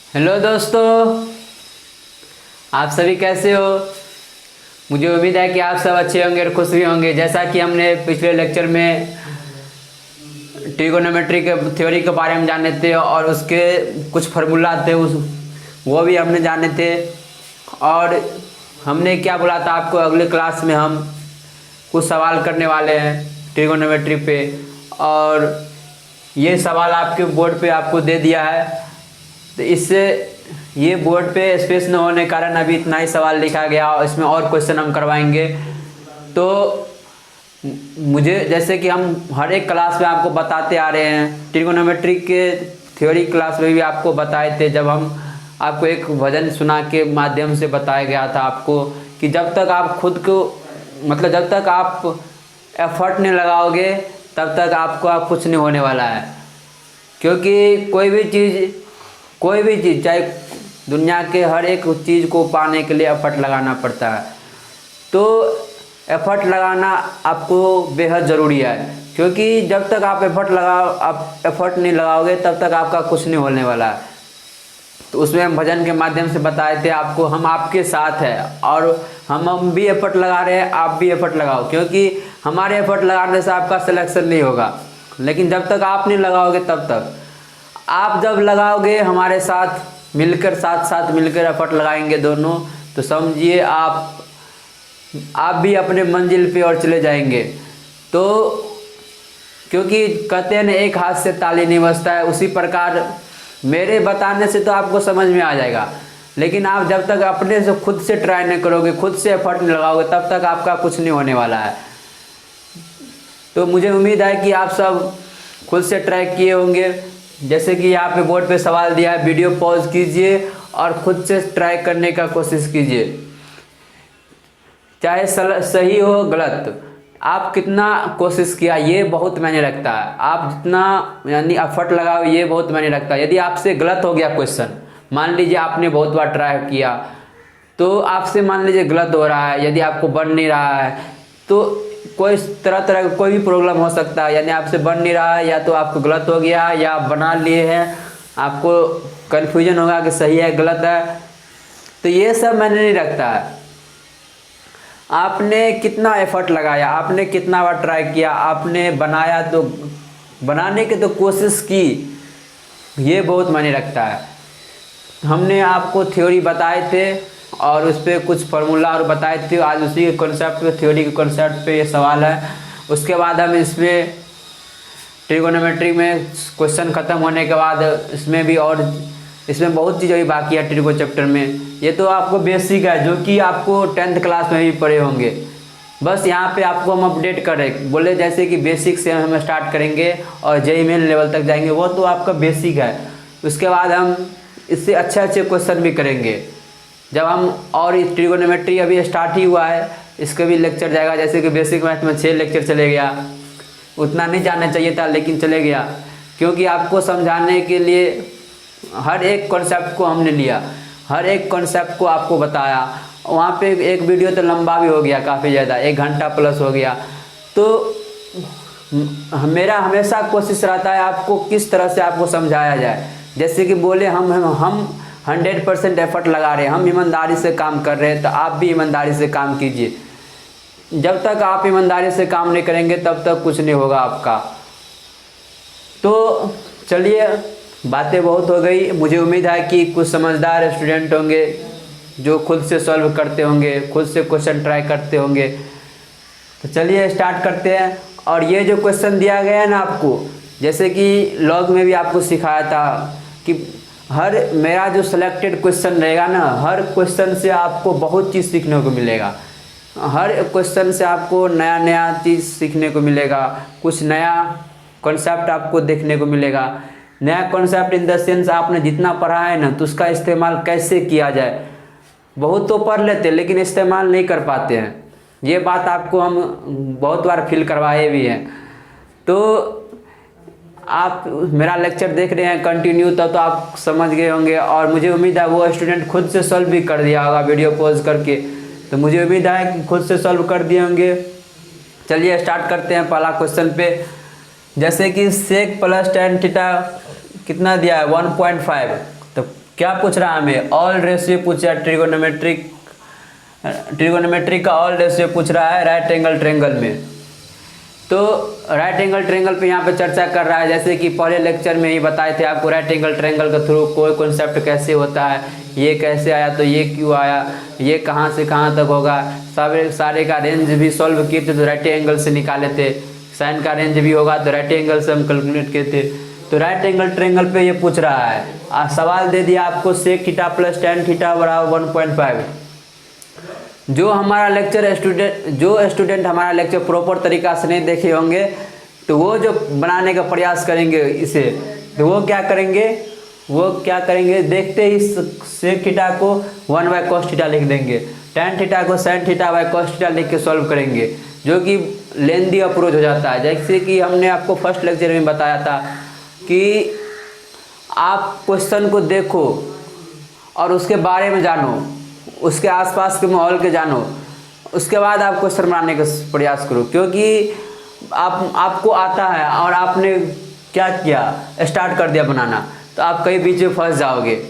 Hello दोस्तों, आप सभी कैसे हो। मुझे उम्मीद है कि आप सब अच्छे होंगे और खुश भी होंगे। जैसा कि हमने पिछले लेक्चर में ट्रिगोनोमेट्री के थ्योरी के बारे में जाने थे और उसके कुछ फार्मूला थे उस वो भी हमने जाने थे। और हमने क्या बोला था आपको, अगले क्लास में हम कुछ सवाल करने वाले हैं ट्रिगोनोमेट्री पे। और ये सवाल आपके बोर्ड पे आपको दे दिया है, तो इससे ये बोर्ड पे स्पेस न होने के कारण अभी इतना ही सवाल लिखा गया और इसमें और क्वेश्चन हम करवाएंगे। तो मुझे जैसे कि हम हर एक क्लास में आपको बताते आ रहे हैं, ट्रिगोनोमेट्री के थ्योरी क्लास में भी आपको बताए थे, जब हम आपको एक भजन सुना के माध्यम से बताया गया था आपको कि जब तक आप खुद को जब तक आप एफर्ट नहीं लगाओगे तब तक आपको कुछ नहीं होने वाला है। क्योंकि कोई भी चीज़ चाहे दुनिया के हर एक चीज़ को पाने के लिए एफर्ट लगाना पड़ता है। तो एफर्ट लगाना आपको बेहद ज़रूरी है, क्योंकि जब तक आप एफर्ट नहीं लगाओगे तब तक आपका कुछ नहीं होने वाला है। तो उसमें हम भजन के माध्यम से बताए थे आपको, हम आपके साथ हैं और हम भी एफर्ट लगा रहे हैं, आप भी एफर्ट लगाओ। क्योंकि हमारे एफर्ट लगाने से आपका सिलेक्शन नहीं होगा, लेकिन जब तक आप नहीं लगाओगे तब तक। आप जब लगाओगे हमारे साथ साथ मिलकर एफर्ट लगाएंगे दोनों, तो समझिए आप भी अपने मंजिल पे और चले जाएंगे। तो क्योंकि कहते हैं ना, एक हाथ से ताली नहीं बजता है, उसी प्रकार मेरे बताने से तो आपको समझ में आ जाएगा, लेकिन आप जब तक अपने से खुद से ट्राई नहीं करोगे, खुद से एफर्ट नहीं लगाओगे, तब तक आपका कुछ नहीं होने वाला है। तो मुझे उम्मीद है कि आप सब खुद से ट्राई किए होंगे। जैसे कि यहाँ पे बोर्ड पे सवाल दिया है, वीडियो पॉज कीजिए और खुद से ट्राई करने का कोशिश कीजिए, चाहे सही हो गलत। आप कितना कोशिश किया ये बहुत मायने रखता है, आप जितना यानी एफर्ट लगाओ ये बहुत मायने रखता है। यदि आपसे गलत हो गया क्वेश्चन, मान लीजिए आपने बहुत बार ट्राई किया तो आपसे मान लीजिए गलत हो रहा है, यदि आपको बन नहीं रहा है, तो कोई तरह का कोई भी प्रॉब्लम हो सकता है। यानी आपसे बन नहीं रहा है, या तो आपको गलत हो गया या आप बना लिए हैं, आपको कन्फ्यूजन होगा कि सही है गलत है। तो ये सब मैंने नहीं रखता है। आपने कितना एफर्ट लगाया, आपने कितना बार ट्राई किया, आपने बनाया तो बनाने की तो कोशिश की, ये बहुत मायने रखता है। हमने आपको थ्योरी बताए थे और उस पर कुछ फार्मूला और बताए थे। आज उसी के कॉन्सेप्ट पे, थ्योरी के कॉन्सेप्ट पे ये सवाल है। उसके बाद हम इसमें ट्रिगोनोमेट्री में क्वेश्चन ख़त्म होने के बाद इसमें बहुत चीज़ अभी बाकी है ट्रिगो चैप्टर में। ये तो आपको बेसिक है, जो कि आपको 10th क्लास में भी पढ़े होंगे। बस यहाँ पे आपको हम अपडेट करें, बोले जैसे कि बेसिक से हम स्टार्ट करेंगे और जेईई मेन लेवल तक जाएंगे, वो तो आपका बेसिक है। उसके बाद हम इससे अच्छे क्वेश्चन भी करेंगे जब हम, और इस ट्रिगोनोमेट्री अभी स्टार्ट ही हुआ है, इसका भी लेक्चर जाएगा। जैसे कि बेसिक मैथ में 6 लेक्चर चले गया, उतना नहीं जाना चाहिए था लेकिन चले गया, क्योंकि आपको समझाने के लिए हर एक कॉन्सेप्ट को हमने लिया, हर एक कॉन्सेप्ट को आपको बताया। वहाँ पे एक वीडियो तो लंबा भी हो गया, काफ़ी ज़्यादा, 1 घंटा प्लस हो गया। तो मेरा हमेशा कोशिश रहता है आपको किस तरह से आपको समझाया जाए। जैसे कि बोले हम 100% एफर्ट लगा रहे हैं, हम ईमानदारी से काम कर रहे हैं, तो आप भी ईमानदारी से काम कीजिए। जब तक आप ईमानदारी से काम नहीं करेंगे तब तक कुछ नहीं होगा आपका। तो चलिए, बातें बहुत हो गई। मुझे उम्मीद है कि कुछ समझदार स्टूडेंट होंगे जो खुद से सॉल्व करते होंगे, खुद से क्वेश्चन ट्राई करते होंगे। तो चलिए स्टार्ट करते हैं। और ये जो क्वेश्चन दिया गया है ना आपको, जैसे कि लॉग में भी आपको सिखाया था कि मेरा जो सिलेक्टेड क्वेश्चन रहेगा ना, हर क्वेश्चन से आपको बहुत चीज़ सीखने को मिलेगा। हर क्वेश्चन से आपको नया चीज़ सीखने को मिलेगा, कुछ नया कॉन्सेप्ट आपको देखने को मिलेगा। नया कॉन्सेप्ट इन द सेंस आपने जितना पढ़ा है ना, तो उसका इस्तेमाल कैसे किया जाए। बहुत तो पढ़ लेते लेकिन इस्तेमाल नहीं कर पाते हैं, ये बात आपको हम बहुत बार फील करवाए भी हैं। तो आप मेरा लेक्चर देख रहे हैं कंटिन्यू, तब तो आप समझ गए होंगे। और मुझे उम्मीद है वो स्टूडेंट खुद से सॉल्व भी कर दिया होगा वीडियो पॉज करके, तो मुझे उम्मीद है कि खुद से सॉल्व कर दिए होंगे। चलिए स्टार्ट करते हैं पहला क्वेश्चन पे। जैसे कि सेक प्लस tan थीटा कितना दिया है 1.5, तो क्या पूछ रहा है हमें, ऑल रेशियो पूछा, ट्रिगोनोमेट्रिक का ऑल रेशियो पूछ रहा है राइट एंगल ट्रायंगल में। तो राइट एंगल ट्रायंगल पे यहाँ पे चर्चा कर रहा है, जैसे कि पहले लेक्चर में ही बताए थे आपको राइट एंगल ट्रायंगल के थ्रू कोई कॉन्सेप्ट कैसे होता है, ये कैसे आया तो ये क्यों आया, ये कहाँ से कहाँ तक होगा, सारे का रेंज भी सॉल्व किए थे तो राइट एंगल से निकाले थे, साइन का रेंज भी होगा तो राइट एंगल से हम कैलकुलेट किए थे। तो राइट एंगल ट्रायंगल पे ये पूछ रहा है, सवाल दे दिया आपको sec theta plus tan theta बराबर 1.5। जो स्टूडेंट हमारा लेक्चर प्रॉपर तरीका से नहीं देखे होंगे तो वो जो बनाने का प्रयास करेंगे इसे, तो वो क्या करेंगे, देखते ही सेक थीटा को 1/cos थीटा लिख देंगे, टेन थीटा को sin theta by cos theta लिख के सॉल्व करेंगे, जो कि लेंदी अप्रोच हो जाता है। जैसे कि हमने आपको फर्स्ट लेक्चर में बताया था कि आप क्वेश्चन को देखो और उसके बारे में जानो, उसके आसपास के माहौल के जानो, उसके बाद आप क्वेश्चन बनाने का प्रयास करो, क्योंकि आपको आता है और आपने क्या किया, स्टार्ट कर दिया बनाना, तो आप कहीं बीच में फंस जाओगे।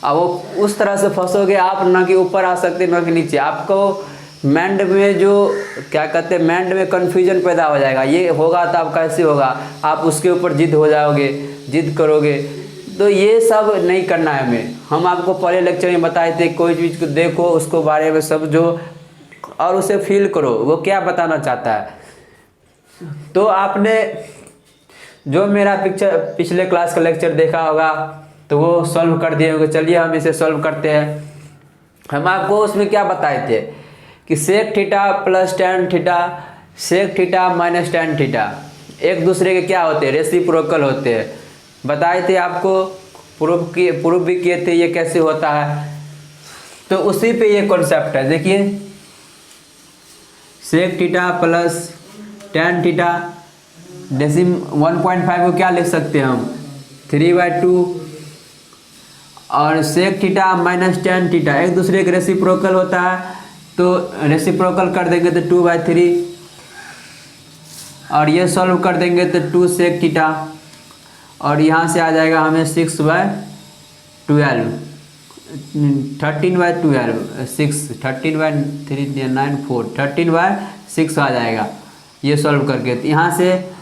अब वो उस तरह से फंसोगे आप, ना कि ऊपर आ सकते ना कि नीचे, आपको माइंड में जो क्या कहते हैं, माइंड में कन्फ्यूजन पैदा हो जाएगा, ये होगा तो अब कैसे होगा, आप उसके ऊपर जिद हो जाओगे, जिद करोगे। तो ये सब नहीं करना है हमें। हम आपको पहले लेक्चर में बताए थे कोई चीज़ को देखो, उसको बारे में समझो और उसे फील करो वो क्या बताना चाहता है। तो आपने जो मेरा पिछले क्लास का लेक्चर देखा होगा तो वो सॉल्व कर दिए होंगे। चलिए हम इसे सॉल्व करते हैं। हम आपको उसमें क्या बताए थे कि sec theta plus tan theta, sec theta minus tan theta एक दूसरे के क्या होते हैं, रेसिप्रोकल होते हैं। बताए थे आपको, प्रूफ भी किए थे ये कैसे होता है। तो उसी पे ये कॉन्सेप्ट है। देखिए sec theta plus tan theta डेसिम 1.5 को क्या लिख सकते हैं हम, 3/2, और sec theta minus tan theta एक दूसरे के रेसिप्रोकल होता है, तो रेसिप्रोकल कर देंगे तो 2/3, और ये सॉल्व कर देंगे तो 2 सेक थीटा, और यहाँ से आ जाएगा हमें 6/12, 13/12, 6, 13/3 9 4, 13/6 आ जाएगा ये सॉल्व करके। तो यहाँ से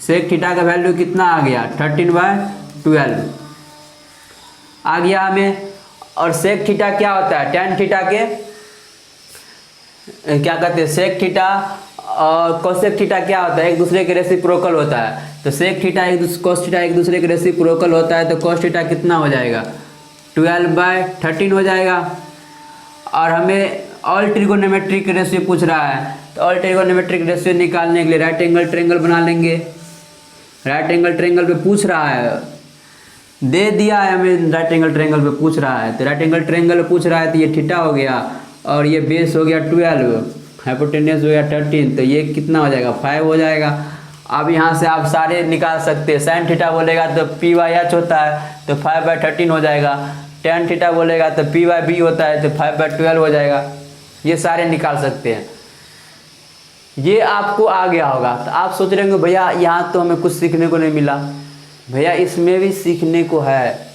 सेक थीटा का वैल्यू कितना आ गया, 13/12 आ गया हमें। और सेक थीटा क्या होता है, टेन थीटा के क्या कहते हैं, सेक थीटा और कोसेक थीटा क्या होता है, एक दूसरे के रेसिप्रोकल होता है। तो सेक थीटा कोस थीटा एक दूसरे के रेसिप्रोकल होता है, तो कोस थीटा कितना हो जाएगा, 12/13 हो जाएगा। और हमें ऑल ट्रिगोनोमेट्रिक रेशियो पूछ रहा है, तो ऑल ट्रिगोनोमेट्रिक रेशियो निकालने के लिए राइट एंगल ट्रायंगल बना लेंगे। राइट एंगल ट्रायंगल पे पूछ रहा है, दे दिया है हमें, राइट एंगल ट्रायंगल पे पूछ रहा है, तो राइट एंगल ट्रायंगल पे पूछ रहा है, तो ये थीटा हो गया और ये बेस हो गया 12, हाइपोटेन्यूस हो गया 13, तो ये कितना हो जाएगा, 5 हो जाएगा। अब यहाँ से आप सारे निकाल सकते हैं। साइन थीटा बोलेगा तो p/h होता है, तो 5/13 हो जाएगा। टेन थीटा बोलेगा तो p/b होता है, तो 5/12 हो जाएगा। ये सारे निकाल सकते हैं। ये आपको आ गया होगा। तो आप सोच रहे होंगे भैया यहाँ तो हमें कुछ सीखने को नहीं मिला। भैया इसमें भी सीखने को है।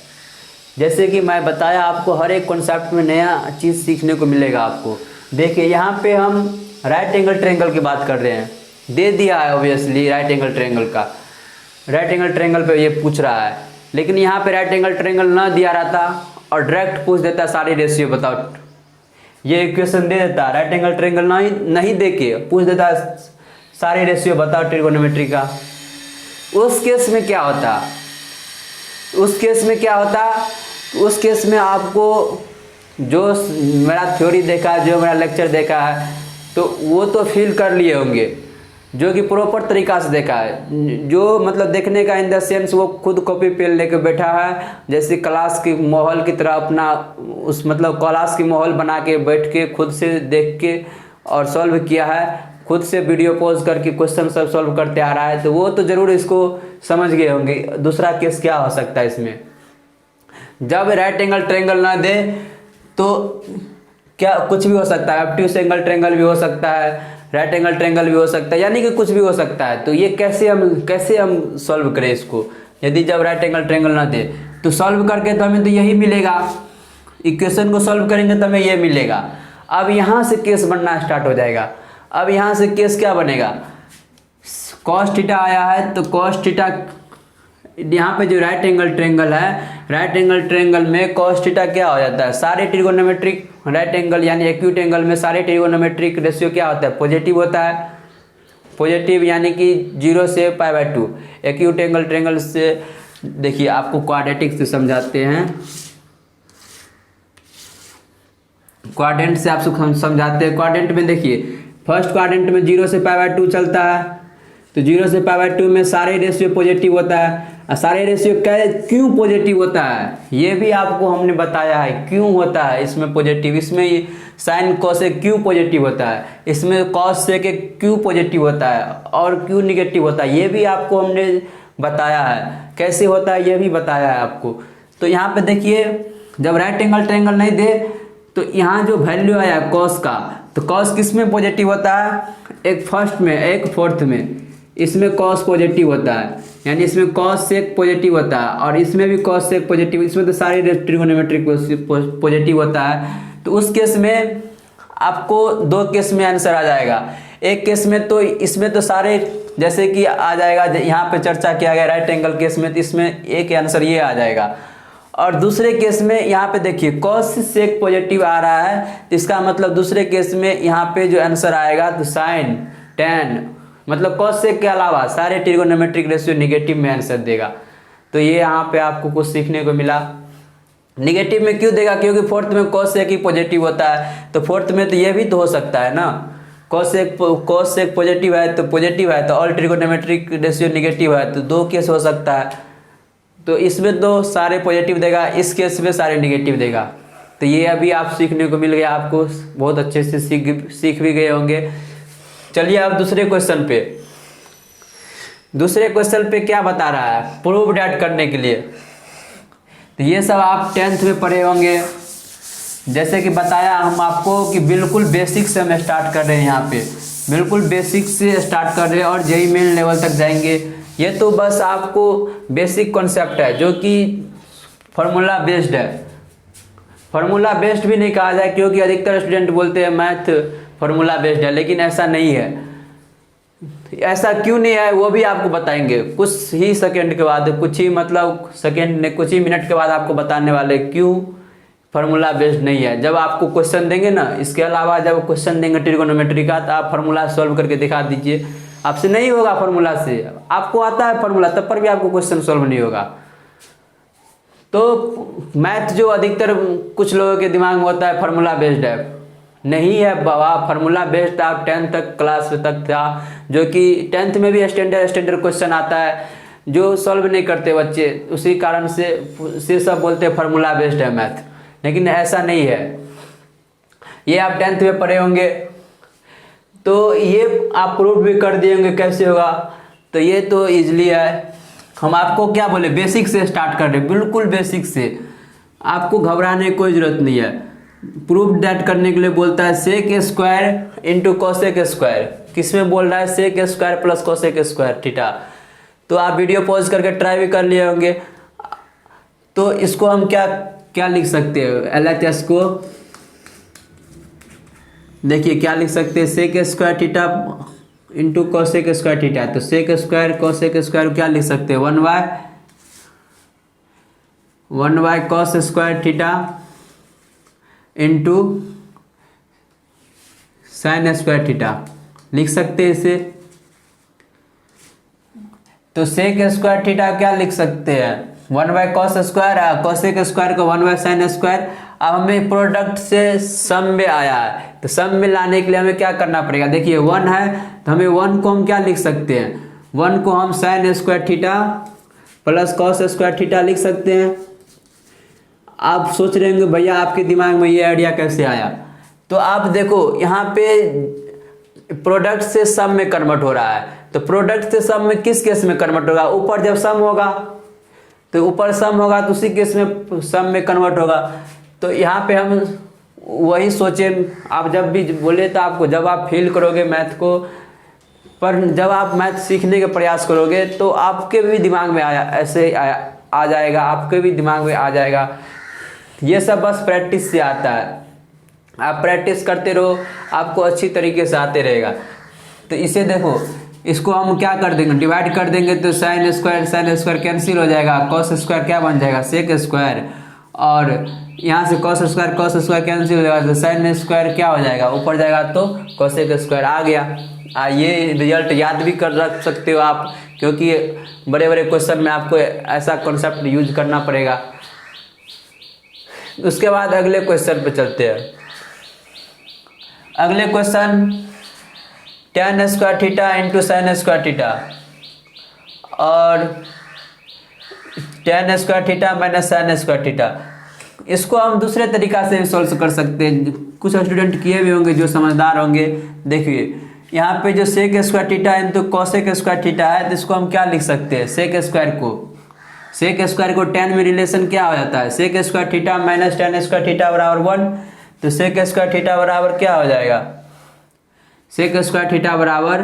जैसे कि मैं बताया आपको, हर एक कॉन्सेप्ट में नया चीज़ सीखने को मिलेगा आपको। देखिए यहाँ पे हम राइट एंगल ट्रायंगल की बात कर रहे हैं, दे दिया है ऑब्वियसली राइट एंगल ट्रायंगल का, राइट एंगल ट्रायंगल पे ये पूछ रहा है। लेकिन यहाँ पे राइट एंगल ट्रायंगल ना दिया रहता और डायरेक्ट पूछ देता सारी रेशियो बताओ, ये इक्वेशन दे देता, राइट एंगल ट्रायंगल नहीं दे के पूछ देता सारे रेशियो बताओ ट्रिगोनोमेट्री का। उस केस में क्या होता, उस केस में आपको जो मेरा थ्योरी देखा है, जो मेरा लेक्चर देखा है, तो वो तो फील कर लिए होंगे, जो कि प्रॉपर तरीका से देखा है। जो मतलब देखने का इन द सेंस वो खुद कॉपी पेन लेके बैठा है, जैसे क्लास के माहौल की तरह अपना उस मतलब क्लास की माहौल बना के बैठ के खुद से देख के और सॉल्व किया है, खुद से वीडियो पॉज करके क्वेश्चन सब सॉल्व करते आ रहा है, तो वो तो ज़रूर इसको समझ गए होंगे। दूसरा केस क्या हो सकता है इसमें, जब राइट एंगल ट्रायंगल ना दे तो क्या कुछ भी हो सकता है, ऑब्ट्यूस एंगल ट्रायंगल भी हो सकता है, राइट एंगल ट्रायंगल भी हो सकता है, यानी कि कुछ भी हो सकता है। तो ये कैसे हम सॉल्व करें इसको, यदि जब राइट एंगल ट्रायंगल ना दे। तो सॉल्व करके तो हमें तो यही मिलेगा, इक्वेशन को सॉल्व करेंगे तो हमें ये मिलेगा। अब यहाँ से केस बनना स्टार्ट हो जाएगा। अब यहाँ से केस क्या बनेगा, कॉस थीटा आया है तो कॉस थीटा, यहाँ पे जो राइट एंगल ट्रायंगल है, राइट एंगल ट्रायंगल में कॉस थीटा क्या हो जाता है, सारे ट्रिगोनोमेट्रिक राइट एंगल यानी एक्यूट एंगल में सारे ट्रिगोनोमेट्रिक रेशियो क्या होता है, पॉजिटिव होता है। पॉजिटिव यानी कि 0 से π/2। एक्यूट एंगल ट्रायंगल से देखिए आपको क्वाड्रेटिक से समझाते हैं, क्वाड्रेंट से आपको समझाते हैं। क्वाड्रेंट में देखिए फर्स्ट क्वाड्रेंट में 0 से π/2 चलता है, तो 0 से π/2 में सारे रेशियो पॉजिटिव होता है। और सारे रेशियो क्यों पॉजिटिव होता है ये भी आपको हमने बताया है, क्यों होता है इसमें पॉजिटिव। इसमें साइन कोसेक क्यों पॉजिटिव होता है, इसमें कॉस सेक क्यों पॉजिटिव होता है और क्यों निगेटिव होता है, ये भी आपको हमने बताया है। कैसे होता है ये भी बताया है आपको। तो यहाँ पे देखिए जब राइट एंगल ट्रायंगल नहीं दे तो यहाँ जो वैल्यू आया कॉस का, तो कॉस किस में पॉजिटिव होता है, एक फर्स्ट में एक फोर्थ में, इसमें कॉस पॉजिटिव होता है, यानी इसमें कॉस सेक पॉजिटिव होता है और इसमें भी कॉस सेक पॉजिटिव, इसमें तो सारे ट्रिगोनोमेट्रिक पॉजिटिव होता है। तो उस केस में आपको 2 केस में आंसर आ जाएगा। एक केस में तो इसमें तो सारे जैसे कि आ जाएगा, यहाँ पे चर्चा किया गया राइट एंगल केस में, तो इसमें एक आंसर ये आ जाएगा। और दूसरे केस में यहाँ पे देखिए कॉस सेक पॉजिटिव आ रहा है, तो इसका मतलब दूसरे केस में यहाँ पे जो आंसर आएगा तो साइन टेन, मतलब कॉस सेक के अलावा सारे ट्रिगोनोमेट्रिक रेशियो निगेटिव में आंसर देगा। तो ये यहाँ पे आपको कुछ सीखने को मिला। निगेटिव में क्यों देगा, क्योंकि फोर्थ में कॉस सेक ही पॉजिटिव होता है, तो फोर्थ में तो ये भी तो हो सकता है ना, कॉस सेक पॉजिटिव है तो ऑल ट्रिगोनोमेट्रिक रेशियो निगेटिव है, तो 2 केस हो सकता है। तो इसमें तो सारे पॉजिटिव देगा, इस केस में सारे निगेटिव देगा। तो ये अभी आप सीखने को मिल गया, आपको बहुत अच्छे से सीख भी गए होंगे। चलिए अब दूसरे क्वेश्चन पे क्या बता रहा है, प्रूव डैट करने के लिए। तो ये सब आप 10th में पढ़े होंगे। जैसे कि बताया हम आपको कि बिल्कुल बेसिक से हम स्टार्ट कर रहे हैं, यहाँ पे बिल्कुल बेसिक से स्टार्ट कर रहे हैं और जेईई मेन लेवल तक जाएंगे। ये तो बस आपको बेसिक कॉन्सेप्ट है जो कि फार्मूला बेस्ड है। फार्मूला बेस्ड भी नहीं कहा जाए क्योंकि अधिकतर स्टूडेंट बोलते हैं मैथ फार्मूला बेस्ड है, लेकिन ऐसा नहीं है। ऐसा क्यों नहीं है वो भी आपको बताएंगे कुछ ही सेकंड के बाद, कुछ ही मिनट के बाद आपको बताने वाले क्यों फार्मूला बेस्ड नहीं है। जब आपको क्वेश्चन देंगे ना, इसके अलावा जब क्वेश्चन देंगे ट्रिगोनोमेट्री का, तो आप फार्मूला सॉल्व करके दिखा दीजिए। आपसे नहीं होगा फार्मूला से, आपको आता है फार्मूला तब पर भी आपको क्वेश्चन सॉल्व नहीं होगा। तो मैथ जो अधिकतर कुछ लोगों के दिमाग में होता है फार्मूला बेस्ड है, नहीं है बाबा। फार्मूला बेस्ड आप 10th तक क्लास तक था, जो कि 10th में भी स्टैंडर्ड क्वेश्चन आता है जो सॉल्व नहीं करते बच्चे, उसी कारण से सब बोलते हैं फार्मूला बेस्ड है मैथ, लेकिन ऐसा नहीं है। ये आप 10th में पढ़े होंगे, तो ये आप प्रूव भी कर दिए होंगे कैसे होगा। तो ये तो इजली है। हम आपको क्या बोले, बेसिक से स्टार्ट कर रहे हैं, बिल्कुल बेसिक से, आपको घबराने की कोई जरूरत नहीं है। प्रूफ डैट करने के लिए बोलता है sec square into cosec square, किसमें बोल रहा है sec square plus cosec square theta. तो आप वीडियो पॉज करके ट्राई भी कर लिए होंगे। तो इसको हम क्या लिख सकते हैं, LHS को देखिए क्या लिख सकते हैं, sec square theta into cosec square theta. तो सेक स्क्वायर कोसेक स्क्वायर क्या लिख सकते हैं, 1 by cos square theta into sine square theta लिख सकते हैं इसे। तो सेक स्क्वायर थीटा क्या लिख सकते हैं, 1 by cos square, cosec square को 1 बाय साइन स्क्वायर। अब हमें प्रोडक्ट से सम में आया है, तो सम में लाने के लिए हमें क्या करना पड़ेगा, देखिए 1 है तो हमें 1 को हम क्या लिख सकते हैं, 1 को हम sign square theta plus cos square theta लिख सकते हैं। आप सोच रहे होंगे भैया आपके दिमाग में ये आइडिया कैसे आया। तो आप देखो यहाँ पे प्रोडक्ट से सम में कन्वर्ट हो रहा है, तो प्रोडक्ट से सम में किस केस में कन्वर्ट होगा, ऊपर जब सम होगा तो ऊपर सम होगा तो उसी केस में सम में कन्वर्ट होगा। तो यहाँ पे हम वही सोचे, आप जब भी बोले तो आपको जब आप फील करोगे मैथ को, पर जब आप मैथ सीखने के प्रयास करोगे तो आपके भी दिमाग में आ जाएगा, आपके भी दिमाग में आ जाएगा। ये सब बस प्रैक्टिस से आता है, आप प्रैक्टिस करते रहो, आपको अच्छी तरीके से आते रहेगा। तो इसे देखो, इसको हम क्या कर देंगे, डिवाइड कर देंगे तो साइन स्क्वायर कैंसिल हो जाएगा, कॉस स्क्वायर क्या बन जाएगा, सेक स्क्वायर, और यहाँ से कॉस स्क्वायर कैंसिल हो जाएगा तो साइन स्क्वायर क्या हो जाएगा, ऊपर जाएगा तो कॉसेक स्क्वायर आ गया। ये रिजल्ट याद भी कर रख सकते हो आप, क्योंकि बड़े बड़े क्वेश्चन में आपको ऐसा कॉन्सेप्ट यूज करना पड़ेगा। उसके बाद अगले क्वेश्चन पे चलते हैं। अगले question tan square theta into sine square theta और tan square theta minus sign square theta. इसको हम दूसरे तरीका से भी सॉल्व कर सकते हैं, कुछ स्टूडेंट किए भी होंगे जो समझदार होंगे। देखिए यहाँ पे जो sec square theta into cosec square theta है, तो इसको हम क्या लिख सकते हैं, सेक स्क्वायर को tan में रिलेशन क्या हो जाता है, sec square theta minus tan square theta बराबर 1, तो सेक स्क्वायर थीटा बराबर क्या हो जाएगा, सेक स्क्वायर थीटा बराबर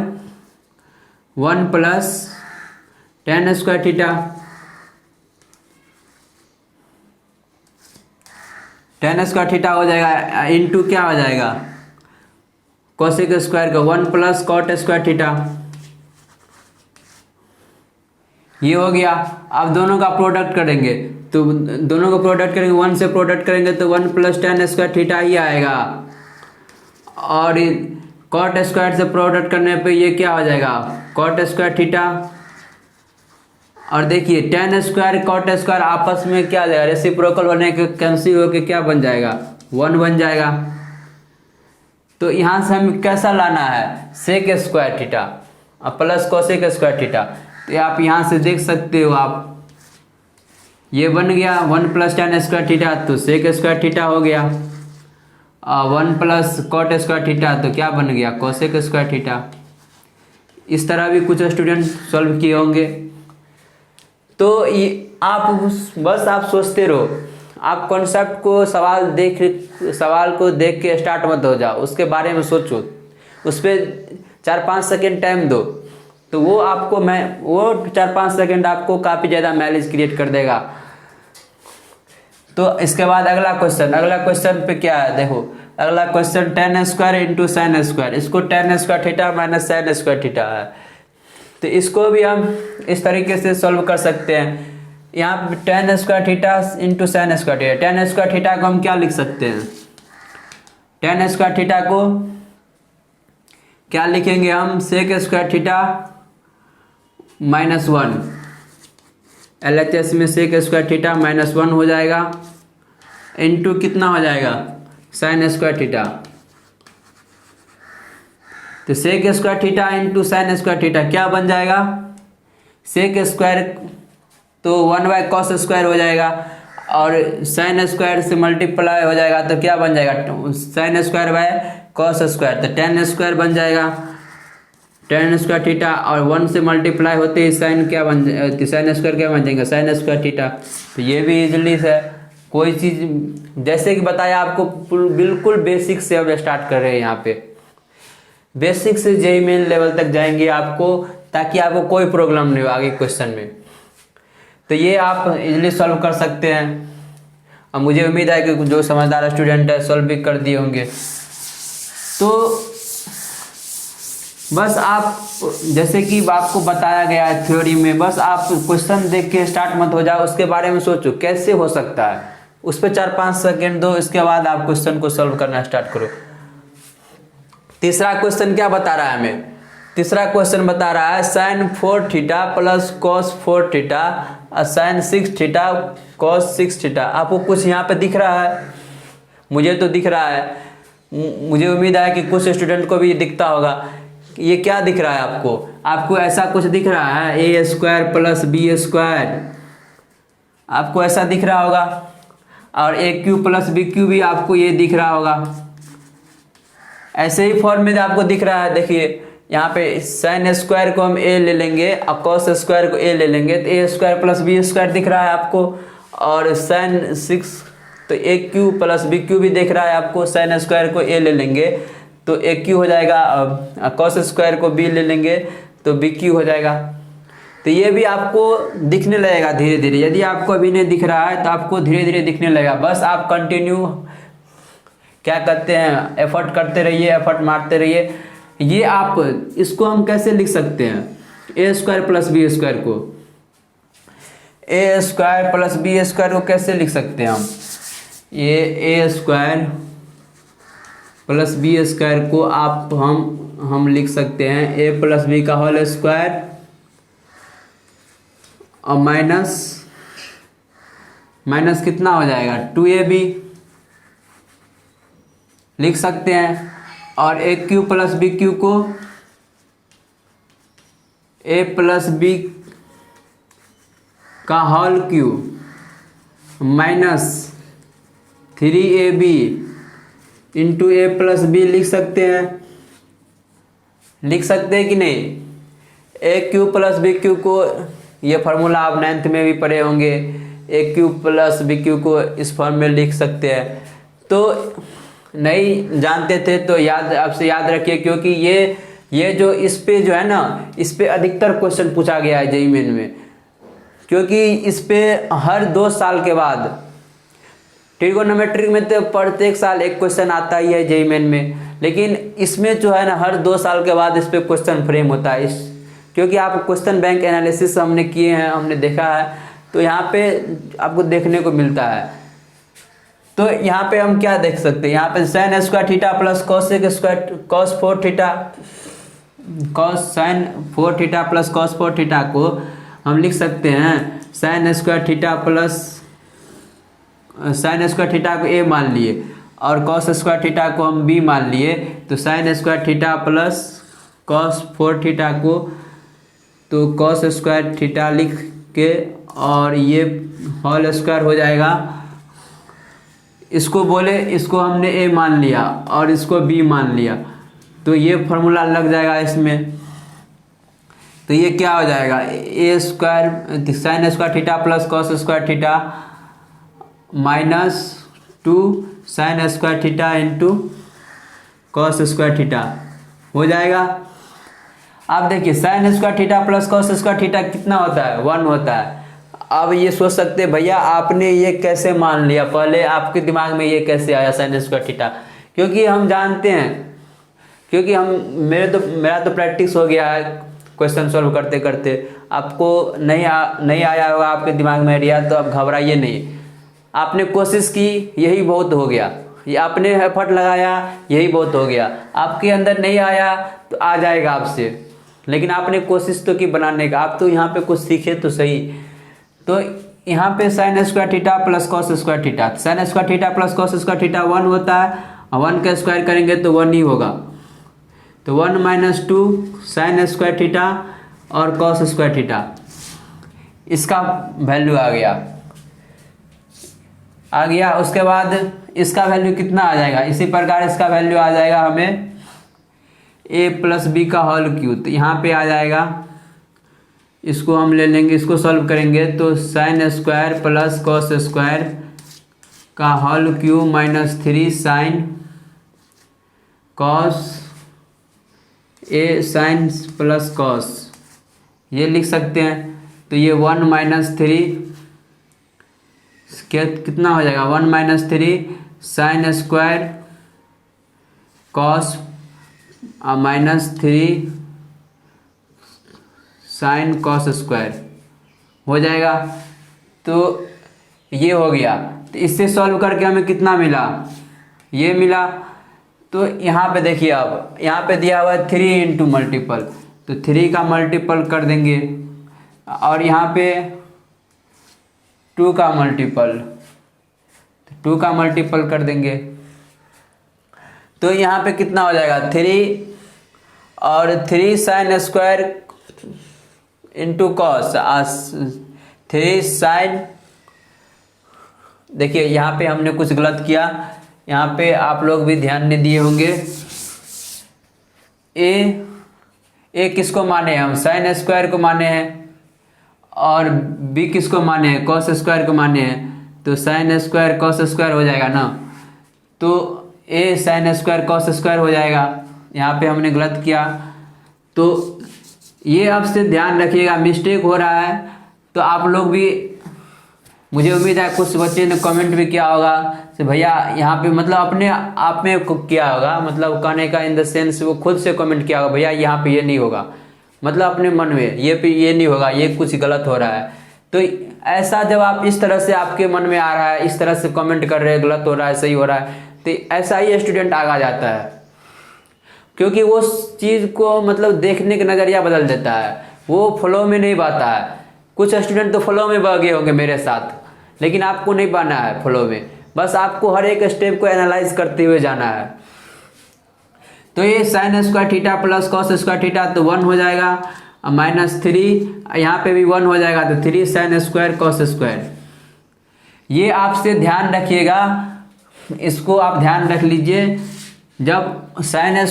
1 plus tan square theta, tan square theta हो जाएगा इंटू क्या हो जाएगा, कोसेक स्क्वायर का 1 प्लस कॉट स्क्वायर थीटा। ये हो गया। अब दोनों का प्रोडक्ट करेंगे तो 1 से प्रोडक्ट करेंगे तो 1 प्लस tan स्क्वायर थीटा ही आएगा, और कॉट स्क्वायर से प्रोडक्ट करने पे ये क्या हो जाएगा, कॉट स्क्वायर थीटा। और देखिए tan स्क्वायर कॉट स्क्वायर आपस में क्या जाएगा, रेसिप्रोकल होने के कैंसिल होके क्या बन जाएगा, 1 बन जाएगा। तो यहाँ से हमें कैसा लाना है, सेक स्क्वायर थीटा और प्लस कोसेक स्क्वायर थीटा। तो आप यहाँ से देख सकते हो, आप ये बन गया 1 प्लस tan स्क्वायर थीटा तो सेक स्क्वायर थीटा हो गया, और 1 प्लस कॉट स्क्वायर थीटा तो क्या बन गया, कोसेक स्क्वायर थीटा। इस तरह भी कुछ स्टूडेंट सॉल्व किए होंगे। तो ये बस आप सोचते रहो, आप कॉन्सेप्ट को सवाल को देख के स्टार्ट मत हो जाओ, उसके बारे में सोचो, उस पर 4-5 सेकेंड टाइम दो, तो वो 4-5 सेकेंड आपको काफ़ी ज़्यादा माइलेज क्रिएट कर देगा। तो इसके बाद अगला क्वेश्चन पे क्या है, देखो अगला question tan square into sine square, इसको tan square theta minus sign square theta है। तो इसको भी हम इस तरीके से सॉल्व कर सकते हैं। यहाँ पे tan square theta into sine square theta, tan square theta को हम क्या लिख सकते हैं, tan स्क्वायर थीटा को क्या लिखेंगे हम, sec square theta minus 1, LHS में सेक स्क्वायर थीटा माइनस 1 हो जाएगा, इंटू कितना हो जाएगा, साइन स्क्वायर थीटा। तो sec square theta into sine square theta क्या बन जाएगा, सेक स्क्वायर तो 1 कॉस स्क्वायर हो जाएगा, और साइन स्क्वायर से मल्टीप्लाई हो जाएगा तो क्या बन जाएगा, sine square by cos square, तो tan स्क्वायर बन जाएगा, tan स्क्वायर थीटा, और 1 से मल्टीप्लाई होते ही साइन स्क्वायर क्या बन जाएगा, साइन स्क्वायर थीटा। तो ये भी इजीली है, कोई चीज़ जैसे कि बताया आपको बिल्कुल बेसिक से अब स्टार्ट कर रहे हैं, यहाँ पे बेसिक से JEE मेन लेवल तक जाएंगे आपको, ताकि आपको कोई प्रॉब्लम नहीं हो आगे क्वेश्चन में। तो ये आप इजीली सॉल्व कर सकते हैं, और मुझे उम्मीद है कि जो समझदार स्टूडेंट है सॉल्व भी कर दिए होंगे। तो बस आप जैसे कि आपको बताया गया है थ्योरी में, बस आप क्वेश्चन देख के स्टार्ट मत हो जाओ, उसके बारे में सोचो कैसे हो सकता है, उस पर 4-5 सेकेंड दो, इसके बाद आप क्वेश्चन को सॉल्व करना स्टार्ट करो। तीसरा क्वेश्चन क्या बता रहा है हमें, तीसरा क्वेश्चन बता रहा है sine 4 theta plus cos 4 theta और साइन 6 थीटा कॉस 6 थीटा। आपको कुछ यहाँ पे दिख रहा है, मुझे तो दिख रहा है, मुझे उम्मीद है कि कुछ स्टूडेंट को भी दिखता होगा। ये क्या दिख रहा है आपको ऐसा कुछ दिख रहा है, ए स्क्वायर प्लस बी स्क्वायर, आपको ऐसा दिख रहा होगा, और A cube plus B Q भी आपको ये दिख रहा होगा। ऐसे ही फॉर्म में आपको दिख रहा है, देखिए यहाँ पे साइन स्क्वायर को हम ए ले लेंगे और कॉस स्क्वायर को ए ले लेंगे, तो ए स्क्वायर प्लस बी स्क्वायर दिख रहा है आपको, और साइन 6 तो A cube plus B Q भी दिख रहा है आपको। साइन स्क्वायर को ए ले लेंगे तो ए क्यू हो जाएगा, कॉस स्क्वायर को बी ले लेंगे तो बी क्यू हो जाएगा। तो ये भी आपको दिखने लगेगा धीरे धीरे। यदि आपको अभी नहीं दिख रहा है तो आपको धीरे धीरे दिखने लगेगा। बस आप कंटिन्यू क्या करते हैं, एफर्ट करते रहिए, एफर्ट मारते रहिए। ये आप इसको हम कैसे लिख सकते हैं, A square plus B square को, A square plus B square को कैसे लिख सकते हैं हम, ये A square plus B square को आप हम लिख सकते हैं ए प्लस बी का होल स्क्वायर और माइनस कितना हो जाएगा 2ab लिख सकते हैं। और A cube plus B cube को ए प्लस बी का whole cube minus 3ab into A plus B लिख सकते हैं कि नहीं। ए क्यू प्लस बी क्यू को, ये फार्मूला आप 9th में भी पढ़े होंगे, ए क्यू प्लस बी क्यू को इस फॉर्म में लिख सकते हैं। तो नहीं जानते थे तो आपसे याद रखिए, क्योंकि ये जो इस पे जो है ना, इस पे अधिकतर क्वेश्चन पूछा गया है जेईई मेन में, क्योंकि इस पे हर 2 साल के बाद, ट्रिगोनोमेट्रिक में तो प्रत्येक साल एक क्वेश्चन आता ही है जेईई मेन में, लेकिन इसमें जो है ना हर 2 साल के बाद इस पे क्वेश्चन फ्रेम होता है। क्योंकि आप क्वेश्चन बैंक एनालिसिस हमने किए हैं, हमने देखा है, तो यहाँ पे आपको देखने को मिलता है। तो यहाँ पे हम क्या देख सकते हैं, यहाँ पे sign square theta plus cosec square cos 4 theta, cos sine 4 theta plus cos 4 theta को हम लिख सकते हैं sign square theta plus, sign square theta को ए मान लिए और कॉस स्क्वायर थीटा को हम बी मान लिए, तो sine square theta plus cos 4 theta को तो कॉस स्क्वायर थीटा लिख के और ये होल स्क्वायर हो जाएगा। इसको बोले, इसको हमने ए मान लिया और इसको बी मान लिया, तो ये फॉर्मूला लग जाएगा इसमें। तो ये क्या हो जाएगा, A square sine square theta plus cos square theta minus 2 sine square theta into cos square theta हो जाएगा। आप देखिए sine square theta plus cos square theta कितना होता है, 1 होता है। अब ये सोच सकते हैं भैया आपने ये कैसे मान लिया, पहले आपके दिमाग में ये कैसे आया साइन स्क्वायर थीटा, क्योंकि हम जानते हैं, क्योंकि मेरा तो प्रैक्टिस हो गया है क्वेश्चन सॉल्व करते करते। आपको नहीं आया होगा आपके दिमाग में आइडिया, तो आप घबराइए नहीं, आपने कोशिश की यही बहुत हो गया, ये आपने एफर्ट लगाया यही बहुत हो गया। आपके अंदर नहीं आया तो आ जाएगा आपसे, लेकिन आपने कोशिश तो की बनाने का, आप तो यहाँ पे कुछ सीखे तो सही। तो यहाँ पे sign square theta plus cos square theta, sign square theta plus cos square theta 1 होता है, 1 का स्क्वायर करेंगे तो 1 ही होगा, तो 1 माइनस 2 साइन स्क्वायर थीटा और कॉस स्क्वायर थीटा, इसका वैल्यू आ गया। उसके बाद इसका वैल्यू कितना आ जाएगा, इसी प्रकार इसका वैल्यू आ जाएगा हमें ए प्लस बी का होल क्यू, तो यहाँ पे आ जाएगा, इसको हम ले लेंगे, इसको सॉल्व करेंगे तो sine square plus cos square का whole cube minus 3 sine cos A sine plus cos, ये लिख सकते हैं। तो ये 1 माइनस 3 कितना हो जाएगा, 1 minus 3 sine square cos minus 3 sine cos square हो जाएगा। तो ये हो गया, तो इससे सॉल्व करके हमें कितना मिला, ये मिला। तो यहाँ पे देखिए, अब यहाँ पे दिया हुआ है 3 इंटू मल्टीपल, तो 3 का मल्टीपल कर देंगे और यहाँ पे 2 का मल्टीपल, तो 2 का मल्टीपल कर देंगे, तो यहाँ पे कितना हो जाएगा 3 और 3 sine square into cos 3 sine. देखिए यहाँ पे हमने कुछ गलत किया, यहाँ पे आप लोग भी ध्यान नहीं दिए होंगे। ए किसको माने हैं हम, साइन स्क्वायर को माने हैं, और बी किसको माने हैं, कॉस स्क्वायर को माने हैं, तो साइन स्क्वायर कॉस स्क्वायर हो जाएगा ना, तो ए साइन स्क्वायर कॉस स्क्वायर हो जाएगा। यहाँ पे हमने गलत किया, तो ये आपसे ध्यान रखिएगा, मिस्टेक हो रहा है तो आप लोग भी, मुझे उम्मीद है कुछ बच्चे ने कमेंट भी किया होगा कि भैया यहाँ पे मतलब अपने आप में किया होगा, मतलब कहने का इन द सेंस वो खुद से कमेंट किया होगा भैया यहाँ पे ये नहीं होगा, मतलब अपने मन में ये नहीं होगा, ये कुछ गलत हो रहा है। तो ऐसा जब आप इस तरह से आपके मन में आ रहा है, इस तरह से कमेंट कर रहे हैं गलत हो रहा है सही हो रहा है, तो ऐसा ही स्टूडेंट आगा जाता है, क्योंकि वो चीज़ को मतलब देखने का नज़रिया बदल देता है, वो फ्लो में नहीं बहता है। कुछ स्टूडेंट तो फ्लो में बह गए होंगे मेरे साथ, लेकिन आपको नहीं बहना है फ्लो में, बस आपको हर एक स्टेप को एनालाइज करते हुए जाना है। तो ये sign square theta plus cos square theta तो 1 हो जाएगा, -3 यहाँ पे भी 1 हो जाएगा, तो 3 साइन स्क्वायर कॉस स्क्वायर। ये आपसे ध्यान रखिएगा, इसको आप ध्यान रख लीजिए। जब साइन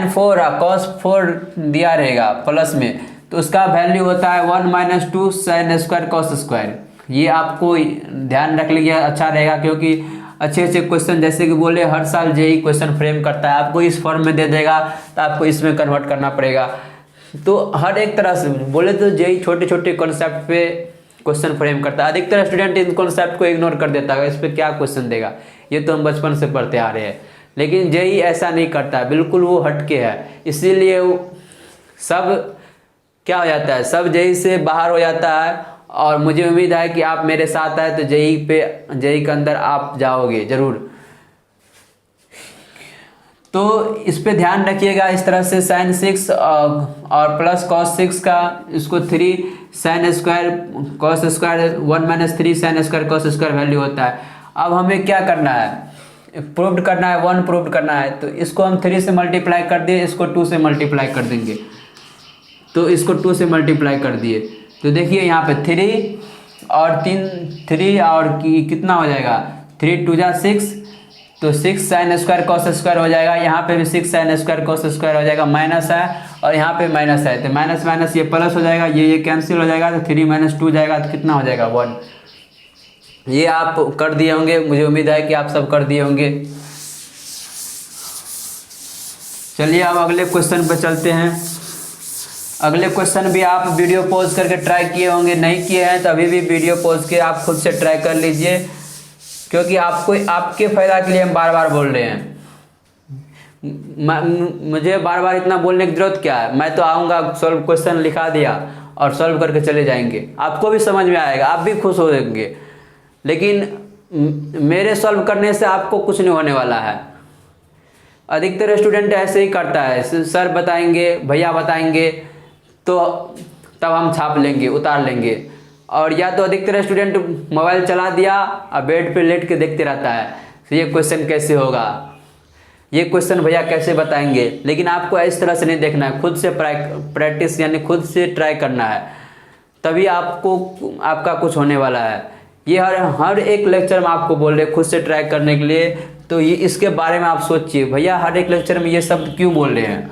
4 और कॉस 4 दिया रहेगा प्लस में, तो उसका वैल्यू होता है 1 - 2 साइन स्क्वायर कॉस स्क्वायर। ये आपको ध्यान रख लीजिए, अच्छा रहेगा, क्योंकि अच्छे अच्छे क्वेश्चन जैसे कि बोले हर साल जेई क्वेश्चन फ्रेम करता है, आपको इस फॉर्म में दे देगा तो आपको इसमें कन्वर्ट करना पड़ेगा। तो हर एक तरह से बोले तो जेई छोटे छोटे कॉन्सेप्ट पे क्वेश्चन फ्रेम करता है। अधिकतर स्टूडेंट इन कॉन्सेप्ट को इग्नोर कर देता है, इस पर क्या क्वेश्चन देगा, ये तो हम बचपन से पढ़ते आ रहे हैं। लेकिन जेई ऐसा नहीं करता है, बिल्कुल वो हटके है, इसीलिए सब क्या हो जाता है, सब जेई से बाहर हो जाता है। और मुझे उम्मीद है कि आप मेरे साथ आए तो जेई के अंदर आप जाओगे ज़रूर। तो इस पे ध्यान रखिएगा, इस तरह से साइन 6 और प्लस कॉस 6 का, इसको 3 sine square cos square 1 - 3 sine square cos square value होता है। अब हमें क्या करना है, प्रूव करना है, 1 प्रूव करना है। तो इसको हम 3 से मल्टीप्लाई कर दिए, इसको 2 से मल्टीप्लाई कर देंगे, तो इसको 2 से मल्टीप्लाई कर दिए। तो देखिए यहाँ पे 3 और 3 और कितना हो जाएगा, 3 × 2 = 6, तो 6 साइन स्क्वायर कॉस स्क्वायर हो जाएगा। यहाँ पे भी 6 साइन स्क्वायर कॉस स्क्वायर हो जाएगा, माइनस है और यहाँ पे माइनस है, तो माइनस माइनस ये प्लस हो जाएगा, ये कैंसिल हो जाएगा, तो 3 - 2 जाएगा, तो कितना हो जाएगा 1। ये आप कर दिए होंगे, मुझे उम्मीद है कि आप सब कर दिए होंगे। चलिए अब अगले क्वेश्चन पर चलते हैं। अगले क्वेश्चन भी आप वीडियो पॉज करके ट्राई किए होंगे, नहीं किए हैं तो अभी भी वीडियो पॉज के आप खुद से ट्राई कर लीजिए, क्योंकि आपको आपके फ़ायदा के लिए हम बार बार बोल रहे हैं। मुझे बार बार इतना बोलने की जरूरत क्या है, मैं तो आऊँगा, सॉल्व क्वेश्चन लिखा दिया और सॉल्व करके चले जाएंगे, आपको भी समझ में आएगा, आप भी खुश हो जाएंगे। लेकिन मेरे सॉल्व करने से आपको कुछ नहीं होने वाला है। अधिकतर स्टूडेंट ऐसे ही करता है, सर बताएंगे, भैया बताएंगे, तो तब हम छाप लेंगे, उतार लेंगे। और या तो अधिकतर स्टूडेंट मोबाइल चला दिया और बेड पे लेट के देखते रहता है, तो ये क्वेश्चन कैसे होगा, ये क्वेश्चन भैया कैसे बताएंगे। लेकिन आपको इस तरह से नहीं देखना है, खुद से प्रैक्टिस यानी खुद से ट्राई करना है, तभी आपका कुछ होने वाला है। ये हर एक लेक्चर में आपको बोल रहे खुद से ट्राई करने के लिए, तो ये इसके बारे में आप सोचिए, भैया हर एक लेक्चर में ये शब्द क्यों बोल रहे हैं,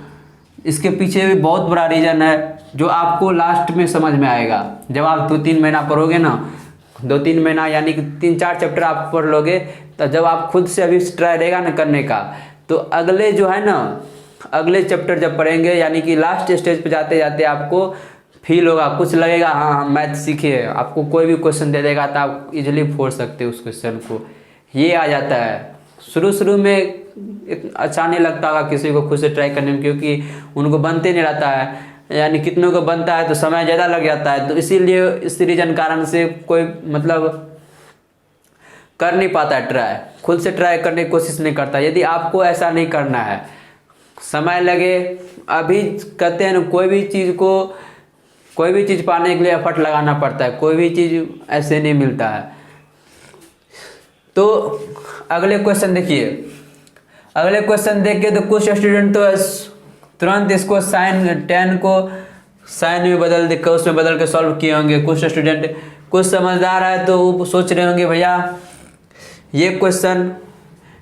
इसके पीछे भी बहुत बड़ा रीज़न है, जो आपको लास्ट में समझ में आएगा। जब आप 2-3 महीना पढ़ोगे ना, 2-3 महीना यानी कि 3-4 चैप्टर आप पढ़ लोगे, तो जब आप खुद से अभी ट्राई रहेगा ना करने का, तो अगले जो है ना, अगले चैप्टर जब पढ़ेंगे, यानी कि लास्ट स्टेज पे जाते जाते आपको फील होगा, कुछ लगेगा हाँ हम मैथ सीखे। आपको कोई भी क्वेश्चन दे देगा तो आप इजीली फोड़ सकते हो उस क्वेश्चन को, ये आ जाता है। शुरू में अच्छा नहीं लगता होगा किसी को खुद से ट्राई करने में, क्योंकि उनको बनते नहीं रहता है, यानी कितनों को बनता है तो समय ज़्यादा लग जाता है, तो इसीलिए इस रीजन कारण से कोई मतलब कर नहीं पाता है ट्राई, खुद से ट्राई करने की कोशिश नहीं करता। यदि आपको ऐसा नहीं करना है, समय लगे, अभी कहते हैं ना, कोई भी चीज़ पाने के लिए एफर्ट लगाना पड़ता है, कोई भी चीज़ ऐसे नहीं मिलता है। तो अगले क्वेश्चन देखिए, अगले क्वेश्चन देख के तो कुछ स्टूडेंट तो तुरंत इसको साइन 10 को साइन में बदल दे के उसमें बदल के सॉल्व किए होंगे। कुछ स्टूडेंट कुछ समझदार है तो वो सोच रहे होंगे भैया ये क्वेश्चन,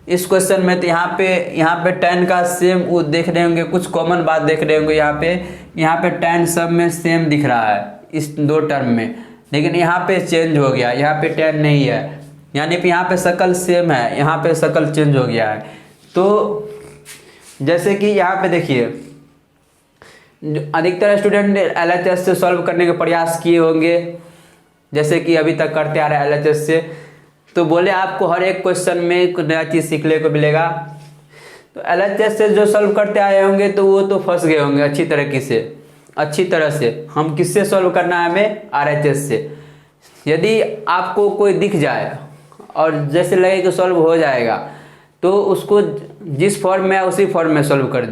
इस क्वेश्चन में तो यहाँ पे tan का सेम वो देख रहे होंगे, कुछ कॉमन बात देख रहे होंगे, यहाँ पे tan सब में सेम दिख रहा है इस 2 टर्म में, लेकिन यहाँ पे चेंज हो गया, यहाँ पे tan नहीं है, यानी कि यहाँ पे शकल सेम है, यहाँ पे शकल चेंज हो गया है। तो जैसे कि यहाँ पे देखिए, अधिकतर स्टूडेंट एलएचएस से सॉल्व करने का प्रयास किए होंगे, जैसे कि अभी तक करते आ रहे हैं एलएचएस से। तो बोले आपको हर एक क्वेश्चन में कुछ नया चीज़ सीखने को मिलेगा। तो एलएचएस से जो सॉल्व करते आए होंगे तो वो तो फंस गए होंगे अच्छी तरह से। हम किससे सॉल्व करना है? हमें आरएचएस से। यदि आपको कोई दिख जाए और जैसे लगे कि सॉल्व हो जाएगा, तो उसको जिस फॉर्म में है उसी फॉर्म में सॉल्व कर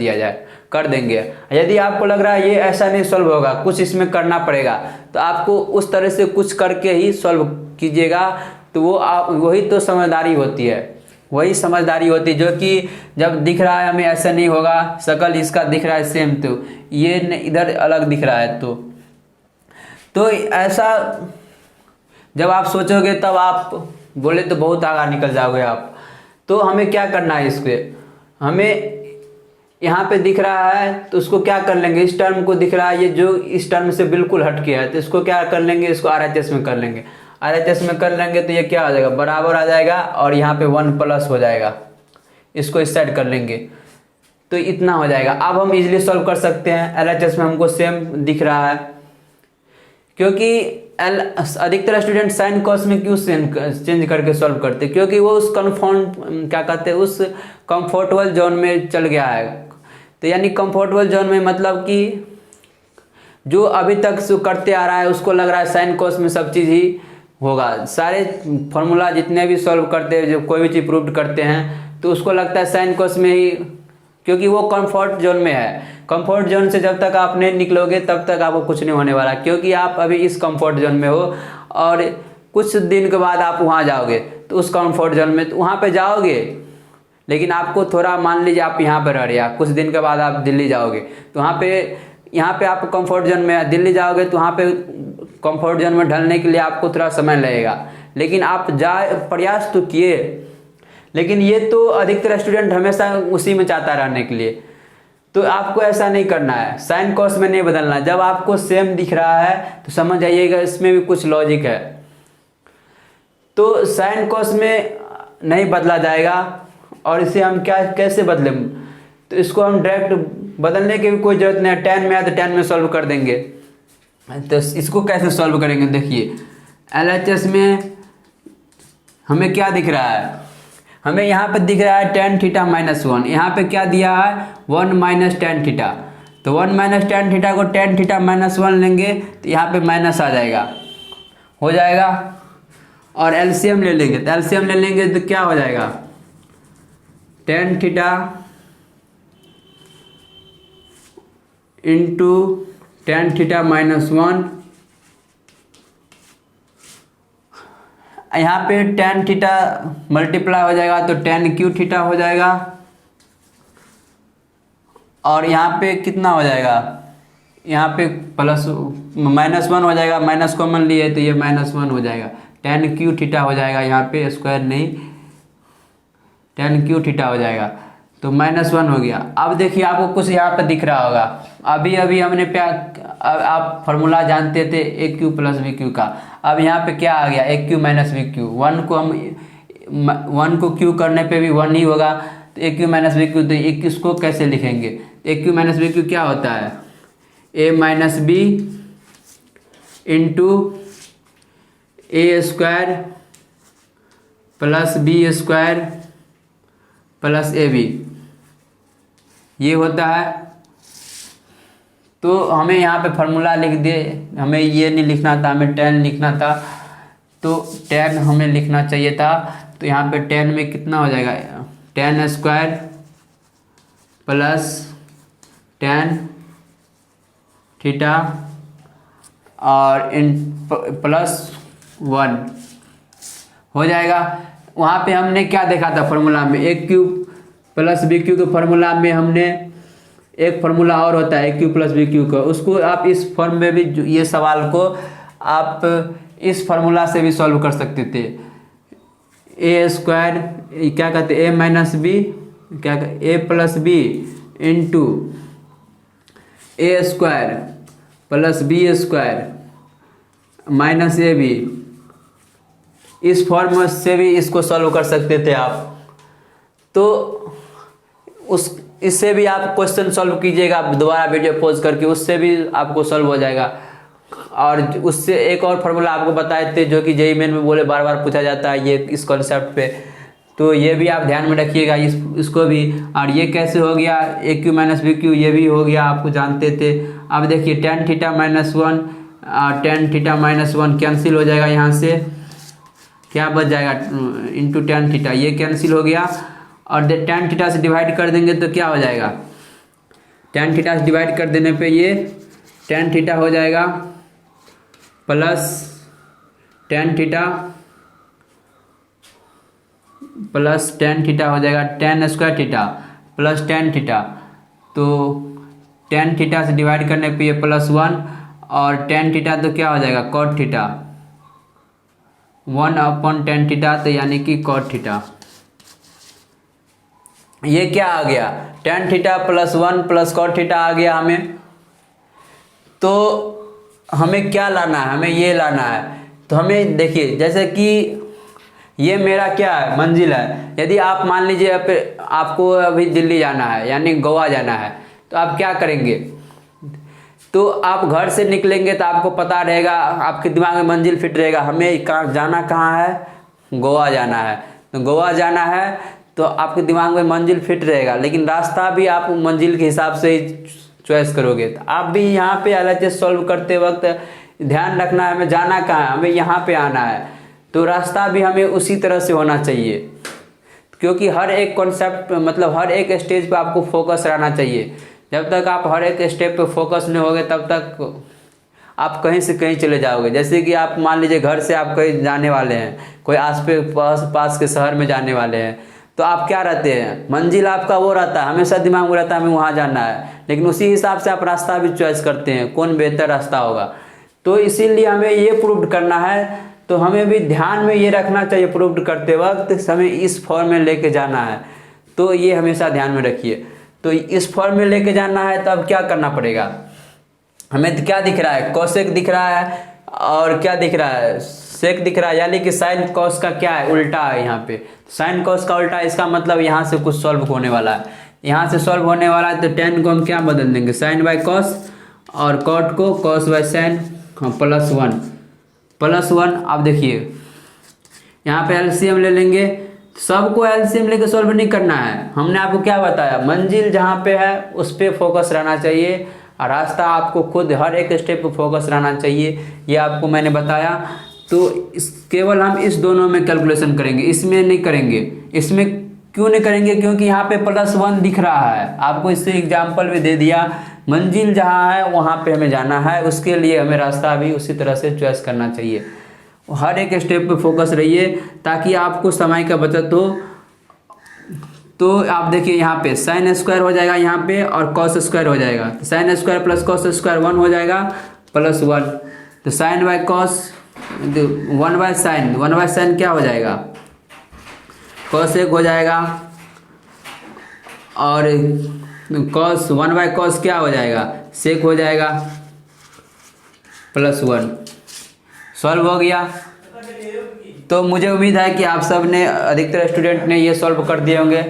देंगे। यदि आपको लग रहा है ये ऐसा नहीं सॉल्व होगा, कुछ इसमें करना पड़ेगा, तो आपको उस तरह से कुछ करके ही सॉल्व कीजिएगा। तो वही तो समझदारी होती है, जो कि जब दिख रहा है हमें ऐसा नहीं होगा, शक्ल इसका दिख रहा है सेम, तो ये इधर अलग दिख रहा है, तो ऐसा जब आप सोचोगे तब आप बोले तो बहुत आगे निकल जाओगे आप। तो हमें क्या करना है? हमें यहाँ पे दिख रहा है तो उसको क्या कर लेंगे? इस टर्म को दिख रहा है, ये जो इस टर्म से बिल्कुल हट के है, तो इसको क्या कर लेंगे? इसको आरएचएस में कर लेंगे। आरएचएस में कर लेंगे तो ये क्या हो जाएगा? बराबर आ जाएगा और यहाँ पे 1 प्लस हो जाएगा। इसको इस साइड कर लेंगे तो इतना हो जाएगा। अब हम इजीली सॉल्व कर सकते हैं। एलएचएस में हमको सेम दिख रहा है, क्योंकि अधिकतर स्टूडेंट साइन कॉस में क्यों चेंज करके सॉल्व करते? क्योंकि वो उस उस कंफर्टेबल जोन में चल गया है। तो यानी कंफर्टेबल जोन में मतलब कि जो अभी तक करते आ रहा है उसको लग रहा है साइन कॉस में सब चीज़ ही होगा। सारे फॉर्मूला जितने भी सॉल्व करते हैं, जो कोई भी चीज़ प्रूव करते हैं, तो उसको लगता है साइन कॉस में ही, क्योंकि वो कंफर्ट जोन में है। कंफर्ट जोन से जब तक आप नहीं निकलोगे तब तक आपको कुछ नहीं होने वाला, क्योंकि आप अभी इस कंफर्ट जोन में हो और कुछ दिन के बाद आप वहाँ जाओगे तो उस कंफर्ट जोन में, तो वहाँ पे जाओगे, लेकिन आपको थोड़ा मान लीजिए आप यहाँ पर रह रहे हैं, कुछ दिन के बाद आप दिल्ली जाओगे तो यहाँ पे आप कंफर्ट जोन में, दिल्ली जाओगे तो वहाँ पे कंफर्ट जोन में ढलने के लिए आपको थोड़ा समय लगेगा, लेकिन आप प्रयास तो किए। लेकिन ये तो अधिकतर स्टूडेंट हमेशा उसी में चाहता रहने के लिए, तो आपको ऐसा नहीं करना है, साइन कॉस में नहीं बदलना। जब आपको सेम दिख रहा है तो समझ जाइएगा इसमें भी कुछ लॉजिक है। तो साइन कॉस में नहीं बदला जाएगा, और इसे हम कैसे बदलें? तो इसको हम डायरेक्ट बदलने की भी कोई जरूरत नहीं है। 10 में है तो 10 में सॉल्व कर देंगे। तो इसको कैसे सॉल्व करेंगे? देखिए एलएचएस में हमें क्या दिख रहा है? हमें यहाँ पे दिख रहा है tan थीटा -1। यहाँ पे क्या दिया है? 1 माइनस tan थीटा। तो 1 माइनस tan थीटा को tan थीटा -1 लेंगे तो यहाँ पे माइनस आ जाएगा, हो जाएगा। और एलसीएम ले लेंगे, तो एलसीएम ले लेंगे तो क्या हो जाएगा? tan theta into tan theta -1, यहाँ पे tan थीटा मल्टीप्लाई हो जाएगा तो tan क्यू थीटा हो जाएगा, और यहाँ पे कितना हो जाएगा? यहाँ पे -1 हो जाएगा, माइनस कॉमन लिए तो ये -1 हो जाएगा, tan क्यू थीटा हो जाएगा। यहाँ पे स्क्वायर नहीं, tan क्यू थीटा हो जाएगा, तो -1 हो गया। अब देखिए आपको कुछ यहाँ पे दिख रहा होगा, अभी हमने आप फॉर्मूला जानते थे ए क्यू प्लस बी क्यू का। अब यहाँ पे क्या आ गया? ए क्यू माइनस बी क्यू। 1 को क्यू करने पे भी 1 ही होगा, तो A cube minus B cube. तो इसको कैसे लिखेंगे? A cube minus B cube क्या होता है? A minus B into A square plus B square plus A B, ये होता है। तो हमें यहाँ पे फार्मूला लिख दे, हमें ये नहीं लिखना था, हमें tan लिखना था, तो tan हमें लिखना चाहिए था। तो यहाँ पे tan में कितना हो जाएगा? tan square plus tan theta और +1 हो जाएगा। वहाँ पे हमने क्या देखा था फार्मूला में? ए क्यू प्लस बी क्यू के फार्मूला में हमने एक फार्मूला और होता है ए क्यू प्लस बी क्यू का, उसको आप इस फॉर्म में भी, ये सवाल को आप इस फार्मूला से भी सॉल्व कर सकते थे। ए स्क्वायर क्या कहते हैं? ए माइनस बी क्या, A plus B into A square plus B square minus A B, इस फॉर्म से भी इसको सॉल्व कर सकते थे आप। तो इससे भी आप क्वेश्चन सॉल्व कीजिएगा दोबारा वीडियो पॉज करके, उससे भी आपको सॉल्व हो जाएगा। और उससे एक और फार्मूला आपको बताए थे जो कि जेईई मेन में बोले बार बार पूछा जाता है ये इस कॉन्सेप्ट पे, तो ये भी आप ध्यान में रखिएगा इसको भी। और ये कैसे हो गया, ए क्यू माइनस बी क्यू, ये भी हो गया, आपको जानते थे। अब देखिए tan theta minus one, tan theta minus one cancel हो जाएगा, यहाँ से क्या बच जाएगा इंटू टेन थीटा, ये कैंसिल हो गया। और टेन थीटा से डिवाइड कर देंगे तो क्या हो जाएगा, टेन थीटा से डिवाइड कर देने पे ये टेन थीटा हो जाएगा plus tan theta plus tan theta हो जाएगा, tan square theta plus tan theta, तो टेन थीटा से डिवाइड करने पे ये प्लस वन, और टेन थीटा तो क्या हो जाएगा cot theta, one upon tan theta, तो यानी कि कॉट थीटा। ये क्या आ गया, tan theta plus one plus cot theta आ गया हमें। तो हमें क्या लाना है, हमें ये लाना है। तो हमें देखिए जैसे कि ये मेरा क्या है मंजिल है, यदि आप मान लीजिए आपको अभी दिल्ली जाना है यानी गोवा जाना है, तो आप क्या करेंगे, तो आप घर से निकलेंगे तो आपको पता रहेगा, आपके दिमाग में मंजिल फिट रहेगा, हमें जाना कहाँ है, गोवा जाना है। तो गोवा जाना है तो आपके दिमाग में मंजिल फिट रहेगा, लेकिन रास्ता भी आप मंजिल के हिसाब से ही चॉइस करोगे। तो आप भी यहाँ पे एलएचएस सॉल्व करते वक्त ध्यान रखना है हमें जाना कहाँ है, हमें यहाँ पे आना है, तो रास्ता भी हमें उसी तरह से होना चाहिए। क्योंकि हर एक कॉन्सेप्ट मतलब हर एक स्टेज पे आपको फोकस रहना चाहिए। जब तक आप हर एक स्टेप पे फोकस नहीं होगे तब तक आप कहीं से कहीं चले जाओगे। जैसे कि आप मान लीजिए घर से आप कहीं जाने वाले हैं, कोई पास के शहर में जाने वाले हैं, तो आप क्या रहते हैं, मंजिल आपका वो रहता है, हमेशा दिमाग में रहता है हमें वहाँ जाना है, लेकिन उसी हिसाब से आप रास्ता भी चॉइस करते हैं कौन बेहतर रास्ता होगा। तो इसीलिए हमें ये प्रूव करना है, तो हमें भी ध्यान में ये रखना चाहिए प्रूव करते वक्त हमें इस फॉर्म में लेके जाना है। तो ये हमेशा ध्यान में रखिए। तो इस फॉर्म में लेके जाना है तो अब क्या करना पड़ेगा, हमें क्या दिख रहा है, कोसेक दिख रहा है और क्या दिख रहा है, सेक दिख रहा है, यानी कि साइन कॉस का क्या है उल्टा है। यहाँ पे साइन कॉस का उल्टा है, इसका मतलब यहाँ से कुछ सॉल्व होने वाला है, यहाँ से सॉल्व होने वाला है। तो टेन को हम क्या बदल देंगे, साइन बाय कॉस, और कॉट को cos by sine, plus one plus one. अब देखिए यहाँ पे एलसीएम ले लेंगे, सबको एलसीएम लेके सॉल्व नहीं करना है। हमने आपको क्या बताया, मंजिल जहाँ पे है उस पर फोकस रहना चाहिए, और रास्ता आपको खुद हर एक स्टेप पे फोकस रहना चाहिए, ये आपको मैंने बताया। तो केवल हम इस दोनों में कैलकुलेशन करेंगे, इसमें नहीं करेंगे। इसमें क्यों नहीं करेंगे, क्योंकि यहाँ पे प्लस वन दिख रहा है, आपको इससे एग्जाम्पल भी दे दिया। मंजिल जहाँ है वहाँ पे हमें जाना है, उसके लिए हमें रास्ता भी उसी तरह से चॉइस करना चाहिए। हर एक स्टेप पे फोकस रहिए ताकि आपको समय का बचत हो। तो आप देखिए यहाँ पे साइन स्क्वायर हो जाएगा यहाँ पे, और कॉस स्क्वायर हो जाएगा। तो sine square plus cos square one हो जाएगा प्लस वन। तो sine by cos one by sine क्या हो जाएगा, कॉस एक हो जाएगा, और कॉस वन बाय कॉस क्या हो जाएगा, सेक हो जाएगा, प्लस वन। सॉल्व हो गया। तो मुझे उम्मीद है कि आप सब ने, अधिकतर स्टूडेंट ने ये सॉल्व कर दिए होंगे।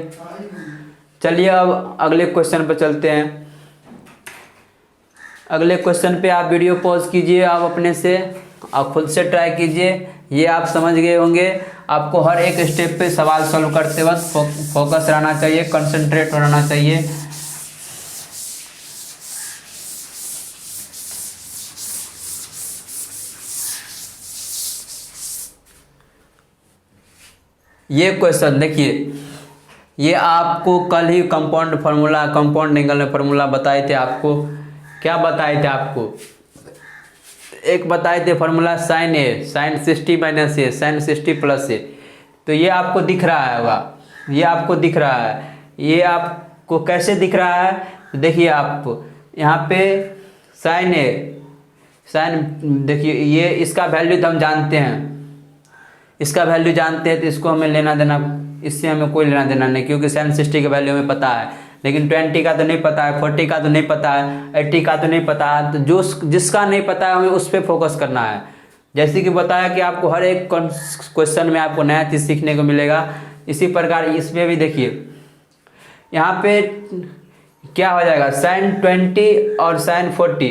चलिए अब अगले क्वेश्चन पर चलते हैं। अगले क्वेश्चन पे आप वीडियो पॉज कीजिए, आप अपने से आप खुद से ट्राई कीजिए। ये आप समझ गए होंगे, आपको हर एक स्टेप पे सवाल सॉल्व करते वक्त फोकस रहना चाहिए, कंसंट्रेट रहना चाहिए। ये क्वेश्चन देखिए, ये आपको कल ही कंपाउंड एंगल में फार्मूला बताए थे। आपको क्या बताए थे, आपको एक बताए थे फार्मूला साइन ए साइन 60 माइनस ए साइन 60 प्लस ए। तो ये आपको दिख रहा होगा, ये आपको दिख रहा है। ये आपको कैसे दिख रहा है, तो देखिए आप यहाँ पे साइन ए साइन, देखिए ये इसका वैल्यू तो हम जानते हैं, इसका वैल्यू जानते हैं, तो इसको हमें लेना देना, इससे हमें कोई लेना देना नहीं, क्योंकि साइन 60 का वैल्यू हमें पता है। लेकिन 20 का तो नहीं पता है, 40 का तो नहीं पता है, 80 का तो नहीं पता है। तो जो जिसका नहीं पता है हमें उस पर फोकस करना है। जैसे कि बताया कि आपको हर एक क्वेश्चन में आपको नया चीज़ सीखने को मिलेगा। इसी प्रकार इसमें भी देखिए, यहाँ पे क्या हो जाएगा साइन 20 और साइन 40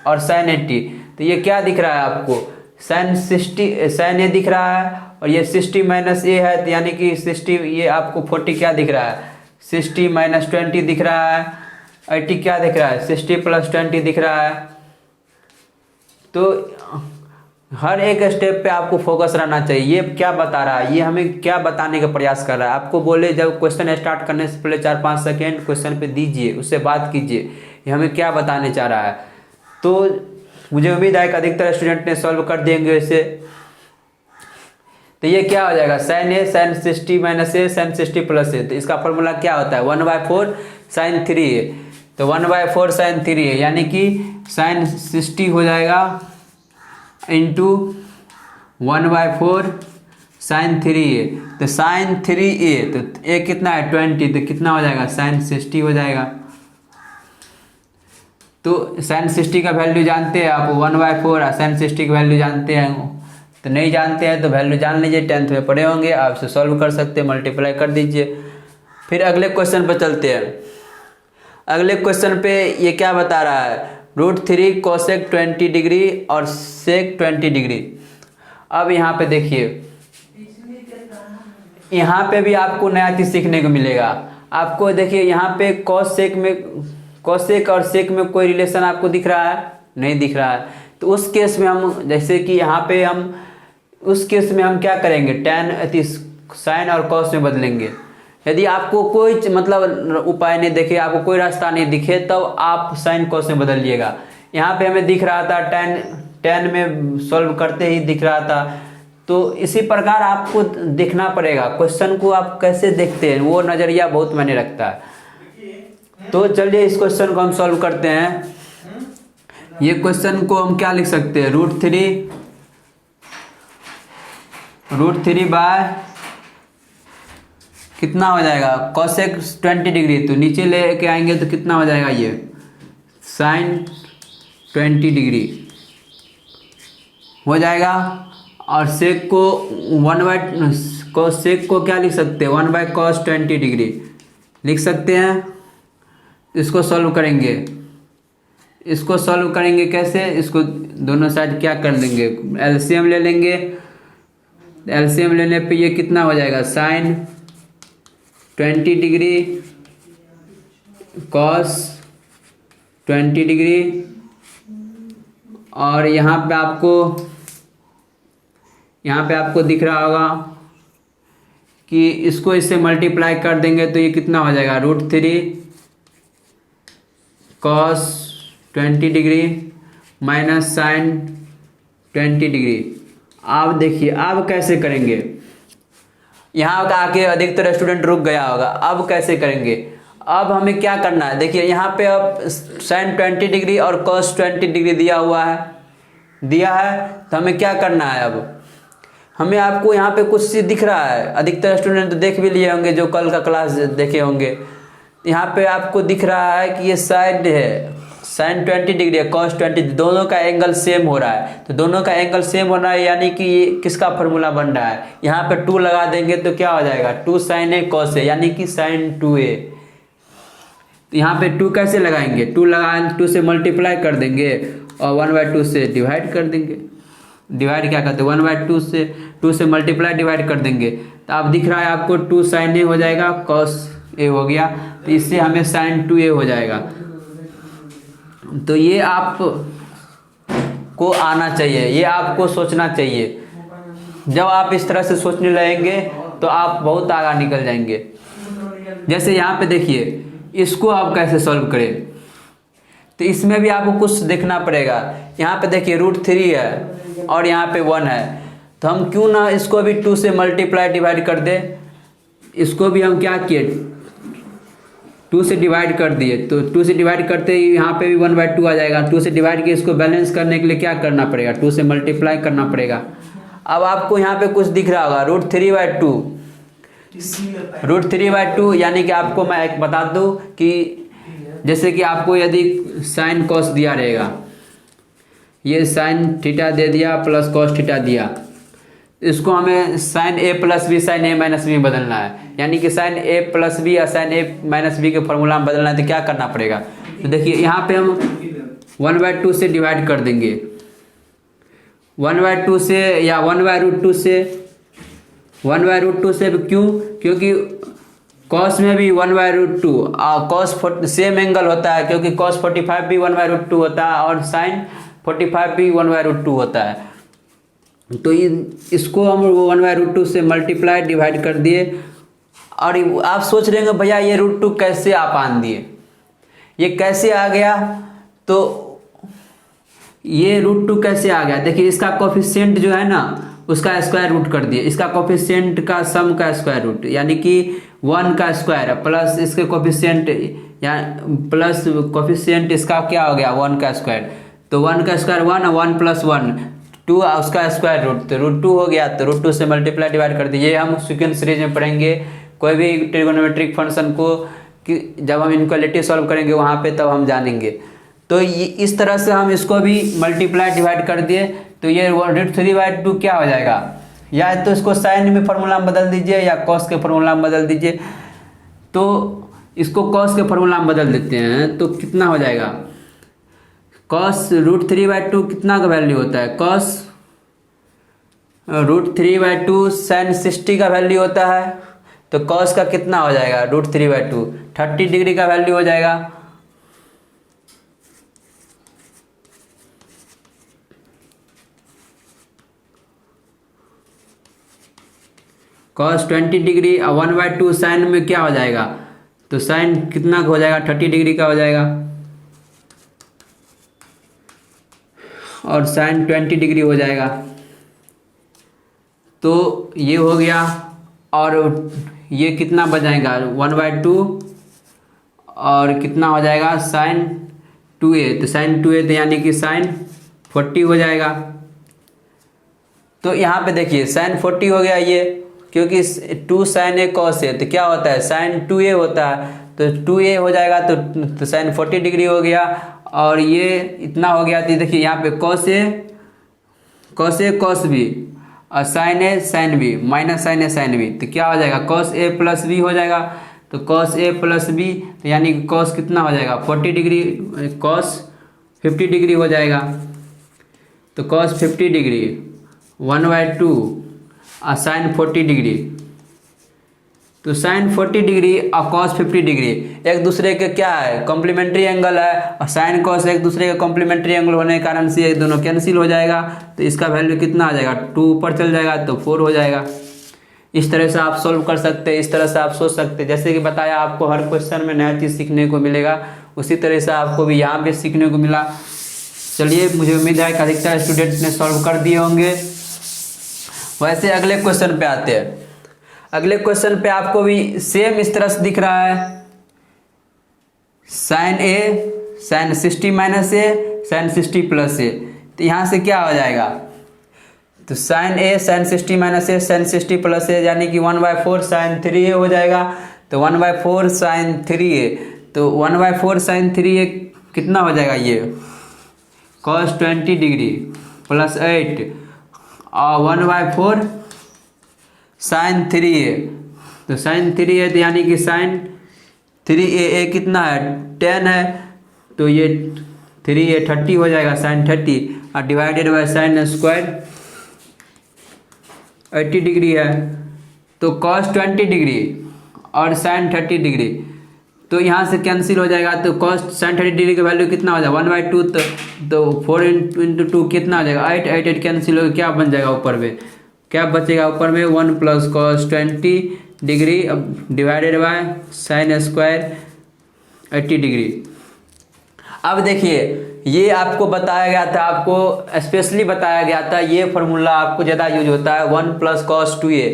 और साइन 80। तो ये क्या दिख रहा है आपको साइन 60 साइन ए दिख रहा है और ये 60 माइनस ए है, तो यानी कि 60 ये आपको 40 क्या दिख रहा है 60 माइनस 20 दिख रहा है, 80 क्या दिख रहा है 60 प्लस 20 दिख रहा है। तो हर एक स्टेप पे आपको फोकस रहना चाहिए। ये क्या बता रहा है, ये हमें क्या बताने का प्रयास कर रहा है। आपको बोले जब क्वेश्चन स्टार्ट करने से पहले 4-5 सेकेंड क्वेश्चन पे दीजिए, उससे बात कीजिए, ये हमें क्या बताने चाह रहा है। तो मुझे उम्मीद है कि अधिकतर स्टूडेंट ने सॉल्व कर देंगे इसे। तो ये क्या हो जाएगा साइन ए साइन 60 माइनस ए साइन 60 प्लस ए। तो इसका फॉर्मूला क्या होता है 1/4 साइन 3a। तो 1/4 साइन 3a यानी कि साइन 60 हो जाएगा इंटू 1/4 साइन 3a। तो साइन 3a तो ए कितना है 20, तो कितना हो जाएगा साइन 60 हो जाएगा। तो साइन 60 का वैल्यू जानते हैं आप 1/4 और साइन 60 की वैल्यू जानते हैं। तो नहीं जानते हैं तो वैल्यू जान लीजिए, 10th में पढ़े होंगे, आप इसे सॉल्व कर सकते हैं, मल्टीप्लाई कर दीजिए। फिर अगले क्वेश्चन पर चलते हैं। अगले क्वेश्चन पे ये क्या बता रहा है √3 कोसेक 20 डिग्री और सेक 20 डिग्री। अब यहाँ पे देखिए, यहाँ पे भी आपको नया चीज़ सीखने को मिलेगा। आपको देखिए यहाँ पे कोसेक और सेक में कोई रिलेशन आपको दिख रहा है, नहीं दिख रहा है। तो उस केस में हम जैसे कि यहाँ पे उस केस में हम क्या करेंगे tan साइन और कॉस में बदलेंगे। यदि आपको कोई मतलब उपाय नहीं दिखे, आपको कोई रास्ता नहीं दिखे, तब तो आप साइन कॉस में बदलिएगा। यहाँ पे हमें दिख रहा था tan में सॉल्व करते ही दिख रहा था। तो इसी प्रकार आपको देखना पड़ेगा क्वेश्चन को, आप कैसे देखते हैं वो नज़रिया बहुत मायने रखता है। तो चलिए इस क्वेश्चन को हम सॉल्व करते हैं। ये क्वेश्चन को हम क्या लिख सकते हैं √3 बाय कितना हो जाएगा कोसेक 20 डिग्री। तो नीचे लेके आएंगे तो कितना हो जाएगा ये साइन 20 डिग्री हो जाएगा। और सेक को सेक को क्या लिख सकते हैं 1/cos 20 डिग्री लिख सकते हैं। इसको सॉल्व करेंगे, इसको सॉल्व करेंगे कैसे, इसको दोनों साइड क्या कर देंगे एलसीएम ले लेंगे। एलसीएम लेने पे ये कितना हो जाएगा साइन 20 डिग्री कॉस 20 डिग्री। और यहाँ पे आपको दिख रहा होगा कि इसको इससे मल्टीप्लाई कर देंगे तो ये कितना हो जाएगा √3 cos 20 degree minus sine 20 degree. आप देखिए अब कैसे करेंगे, यहाँ आके अधिकतर स्टूडेंट रुक गया होगा। अब कैसे करेंगे, अब हमें क्या करना है देखिए यहाँ पे अब साइन 20 डिग्री और कॉस 20 डिग्री दिया है। तो हमें क्या करना है, अब हमें आपको यहाँ पे कुछ चीज़ दिख रहा है, अधिकतर स्टूडेंट तो देख भी लिए होंगे जो कल का क्लास देखे होंगे। यहाँ पे आपको दिख रहा है कि ये साइड है साइन 20 डिग्री है कॉस 20, दोनों का एंगल सेम हो रहा है। तो दोनों का एंगल सेम होना है यानी कि ये किसका फॉर्मूला बन रहा है, यहाँ पे 2 लगा देंगे तो क्या हो जाएगा 2 साइन ए कॉस ए यानी कि साइन 2a। तो यहाँ पे 2 कैसे लगाएंगे, 2 से मल्टीप्लाई कर देंगे और 1/2 से डिवाइड कर देंगे। डिवाइड क्या करते हैं 1/2 से 2 से मल्टीप्लाई डिवाइड कर देंगे। तो अब दिख रहा है आपको 2 साइन ए हो जाएगा कॉस ए हो गया, तो इससे हमें साइन 2a हो जाएगा। तो ये आप को आना चाहिए, ये आपको सोचना चाहिए। जब आप इस तरह से सोचने लगेंगे तो आप बहुत आगे निकल जाएंगे। जैसे यहाँ पे देखिए, इसको आप कैसे सॉल्व करें, तो इसमें भी आपको कुछ देखना पड़ेगा। यहाँ पे देखिए √3 है और यहाँ पे 1 है, तो हम क्यों ना इसको भी 2 से मल्टीप्लाई डिवाइड कर दे। इसको भी हम क्या किए 2 से डिवाइड कर दिए, तो 2 से डिवाइड करते ही यहाँ पे भी 1/2 आ जाएगा। 2 से डिवाइड किए, इसको बैलेंस करने के लिए क्या करना पड़ेगा 2 से मल्टीप्लाई करना पड़ेगा। अब आपको यहाँ पे कुछ दिख रहा होगा √3/2 यानी कि आपको मैं एक बता दूँ कि जैसे कि आपको यदि साइन कॉस दिया रहेगा, ये साइन थीटा दे दिया प्लस कॉस थीटा दिया, इसको हमें साइन ए प्लस बी साइन ए माइनस बी में बदलना है, यानी कि साइन ए प्लस बी या साइन ए माइनस बी के फॉर्मूला में बदलना है। तो क्या करना पड़ेगा, तो देखिए यहाँ पे हम 1/2 से डिवाइड कर देंगे, 1/2 से या 1/√2 से, 1/√2 से क्यों, क्योंकि कॉस में भी 1/√2 और कॉस सेम एंगल होता है, क्योंकि कॉस 45 भी 1/√2 होता है और साइन 45 भी 1/√2 होता है। तो इसको हम 1/√2 से मल्टीप्लाई डिवाइड कर दिए। और आप सोच रहे हैं भैया ये √2 कैसे आप आन दिए, ये कैसे आ गया, तो ये √2 कैसे आ गया, देखिए इसका कोफिशिएंट जो है ना उसका स्क्वायर रूट कर दिए, इसका कोफिशिएंट का सम का स्क्वायर रूट, यानी कि 1 का स्क्वायर प्लस इसके कोफिशिएंट या प्लस कोफिशिएंट इसका क्या हो गया 1 का स्क्वायर, तो 1 का स्क्वायर 1, 1 + 1 2 उसका स्क्वायर रूट, तो √2 हो गया। तो √2 से मल्टीप्लाई डिवाइड कर दीजिए। हम सेकेंड सीरीज में पढ़ेंगे कोई भी ट्रिगोनोमेट्रिक फंक्शन को, कि जब हम इनक्वालिटी सॉल्व करेंगे वहाँ पे तब हम जानेंगे। तो ये इस तरह से हम इसको भी मल्टीप्लाई डिवाइड कर दिए, तो ये √3/2 क्या हो जाएगा, या तो इसको साइन में फार्मूला में बदल दीजिए या कॉस के फार्मूला में बदल दीजिए। तो इसको कॉस के फार्मूला में बदल देते हैं तो कितना हो जाएगा, कॉस √3/2 कितना का वैल्यू होता है, कॉस √3/2 साइन 60 का वैल्यू होता है। तो कॉस का कितना हो जाएगा √3/2 30 डिग्री का वैल्यू हो जाएगा। कॉस 20 डिग्री और 1/2 साइन में क्या हो जाएगा, तो साइन कितना का हो जाएगा 30 डिग्री का हो जाएगा, और साइन 20 डिग्री हो जाएगा। तो ये हो गया, और ये कितना बचाएगा 1/2 और कितना हो जाएगा साइन 2a, तो साइन 2a तो यानी कि साइन 40 हो जाएगा। तो यहाँ पे देखिए साइन 40 हो गया ये, क्योंकि 2 साइन a कॉस a, तो क्या होता है साइन 2a होता है, तो 2a हो जाएगा तो साइन 40 डिग्री हो गया। और ये इतना हो गया, तो देखिए यहाँ पे कॉस a कॉस b और sine a sine b minus sine a sine b, तो क्या हो जाएगा कॉस a प्लस b हो जाएगा। तो कॉस a प्लस b तो यानी कि कॉस कितना हो जाएगा 40 डिग्री, कॉस 50 डिग्री हो जाएगा। तो कॉस 50 डिग्री 1/2 और साइन 40 डिग्री, तो साइन 40 डिग्री और कॉस 50 डिग्री एक दूसरे के क्या है कॉम्प्लीमेंट्री एंगल है, और साइन कॉस एक दूसरे के कॉम्प्लीमेंट्री एंगल होने के कारण से ये दोनों कैंसिल हो जाएगा। तो इसका वैल्यू कितना आ जाएगा 2 ऊपर चल जाएगा तो 4 हो जाएगा। इस तरह से आप सॉल्व कर सकते हैं, इस तरह से आप सोच सकते हैं। जैसे कि बताया आपको हर क्वेश्चन में नया चीज़ सीखने को मिलेगा, उसी तरह से आपको भी यहाँ पे सीखने को मिला। चलिए, मुझे उम्मीद है कि अधिकतर स्टूडेंट ने सॉल्व कर दिए होंगे। वैसे अगले क्वेश्चन पे आते हैं। अगले क्वेश्चन पे आपको भी सेम इस तरह से दिख रहा है, साइन ए साइन 60 माइनस ए साइन 60 प्लस ए। तो यहाँ से क्या हो जाएगा, तो साइन ए साइन 60 माइनस ए साइन 60 प्लस ए यानी कि 1/4 साइन 3a हो जाएगा। तो 1/4 साइन 3a, तो 1/4 साइन 3a कितना हो जाएगा, ये कॉस 20 डिग्री प्लस 8 और 1/4 साइन 3a। तो साइन 3a तो यानी कि साइन 3a कितना है 10 है, तो ये 3a 30 हो जाएगा साइन 30 और divided by sine square 80 degree है। तो कॉस 20 डिग्री और साइन 30 डिग्री, तो यहाँ से कैंसिल हो जाएगा। तो कॉस साइन 30 डिग्री का वैल्यू कितना हो जाएगा 1/2, तो 4 × 2 कितना हो जाएगा 8 8 8 कैंसिल हो, क्या बन जाएगा ऊपर में, क्या बचेगा ऊपर में 1 + cos 20 degree divided by sine square 80 degree. अब देखिए, ये आपको बताया गया था, आपको स्पेशली बताया गया था, ये फार्मूला आपको ज़्यादा यूज होता है 1 + cos 2a,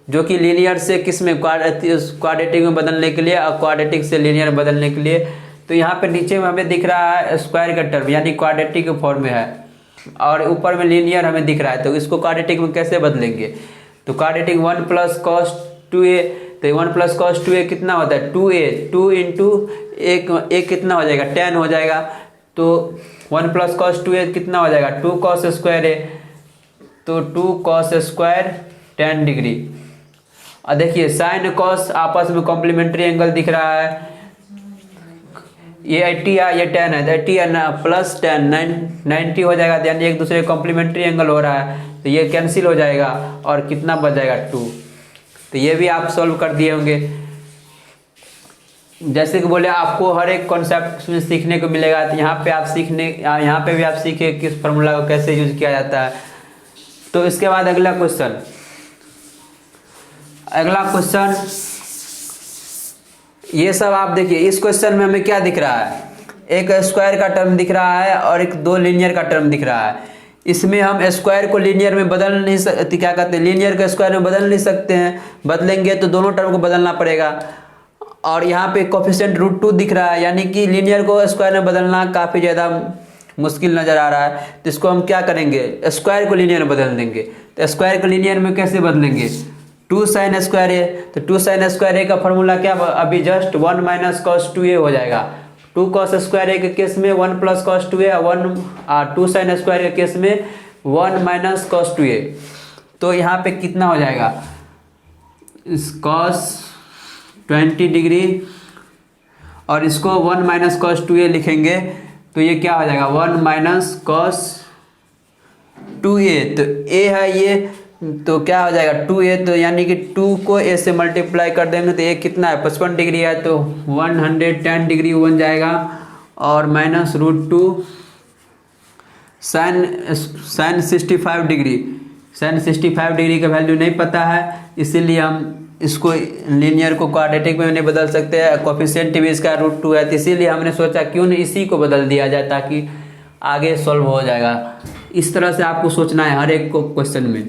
जो कि लीनियर से किस में क्वाड्रेटिक में बदलने के लिए और क्वाड्रेटिक से लीनियर बदलने के लिए। तो यहाँ पे नीचे में हमें दिख रहा है स्क्वायर का टर्म यानी क्वाड्रेटिक फॉर्म में है, और ऊपर में लीनियर हमें दिख रहा है। तो इसको क्वाड्रेटिक में कैसे बदलेंगे, तो क्वाड्रेटिक 1 + cos 2a, तो 1 + cos 2a कितना होता है 2a, 2 × एक कितना हो जाएगा 10 हो जाएगा। तो 1 + cos 2a कितना हो जाएगा 2 cos² a, तो 2 cos स्क्वायर 10 डिग्री। और देखिए साइन कॉस आपस में कॉम्प्लीमेंट्री एंगल दिख रहा है, ये 80 है ये 10 है, 80 है प्लस 10 90 हो जाएगा, यानी एक दूसरे कॉम्प्लीमेंट्री एंगल हो रहा है, तो ये कैंसिल हो जाएगा और कितना बच जाएगा 2। तो ये भी आप सॉल्व कर दिए होंगे। जैसे कि बोले आपको हर एक कॉन्सेप्ट में सीखने को मिलेगा, तो यहाँ पे भी आप सीखे किस फार्मूला को कैसे यूज किया जाता है। तो इसके बाद अगला क्वेश्चन ये सब आप देखिए, इस क्वेश्चन में हमें क्या दिख रहा है, एक स्क्वायर का टर्म दिख रहा है और एक 2 लीनियर का टर्म दिख रहा है। इसमें हम स्क्वायर को लीनियर में बदल नहीं सकते, क्या कहते हैं, लीनियर को स्क्वायर में बदल नहीं सकते हैं, बदलेंगे तो दोनों टर्म को बदलना पड़ेगा। और यहाँ पे कोफिशिएंट √2 दिख रहा है, यानी कि लीनियर को स्क्वायर में बदलना काफ़ी ज़्यादा मुश्किल नज़र आ रहा है। तो इसको हम क्या करेंगे, स्क्वायर को लीनियर में बदल देंगे। तो स्क्वायर को लीनियर में कैसे बदलेंगे, 2 sin स्क्वायर ए, तो 2 sin स्क्वायर ए का फॉर्मूला क्या, अभी जस्ट 1 - cos 2a हो जाएगा। 2 cos स्क्वायर ए के केस में 1 + cos 2a, 2 sin स्क्वायर के केस में 1 - cos 2a। तो यहाँ पे कितना हो जाएगा, cos 20 डिग्री और इसको 1 - cos 2a लिखेंगे, तो ये क्या हो जाएगा 1 - cos 2a। तो a है ये, तो क्या हो जाएगा 2a, तो यानी कि 2 को a से मल्टीप्लाई कर देंगे तो ये कितना है 55 डिग्री है, तो 110 डिग्री बन जाएगा। और -√2 sin 65 डिग्री, sin 65 डिग्री का वैल्यू नहीं पता है, इसीलिए हम इसको लीनियर को क्वाड्रेटिक में नहीं बदल सकते हैं। कोफिशिएंट भी इसका √2 है, तो इसीलिए हमने सोचा क्यों नहीं इसी को बदल दिया जाए, ताकि आगे सॉल्व हो जाएगा। इस तरह से आपको सोचना है हर एक को क्वेश्चन में।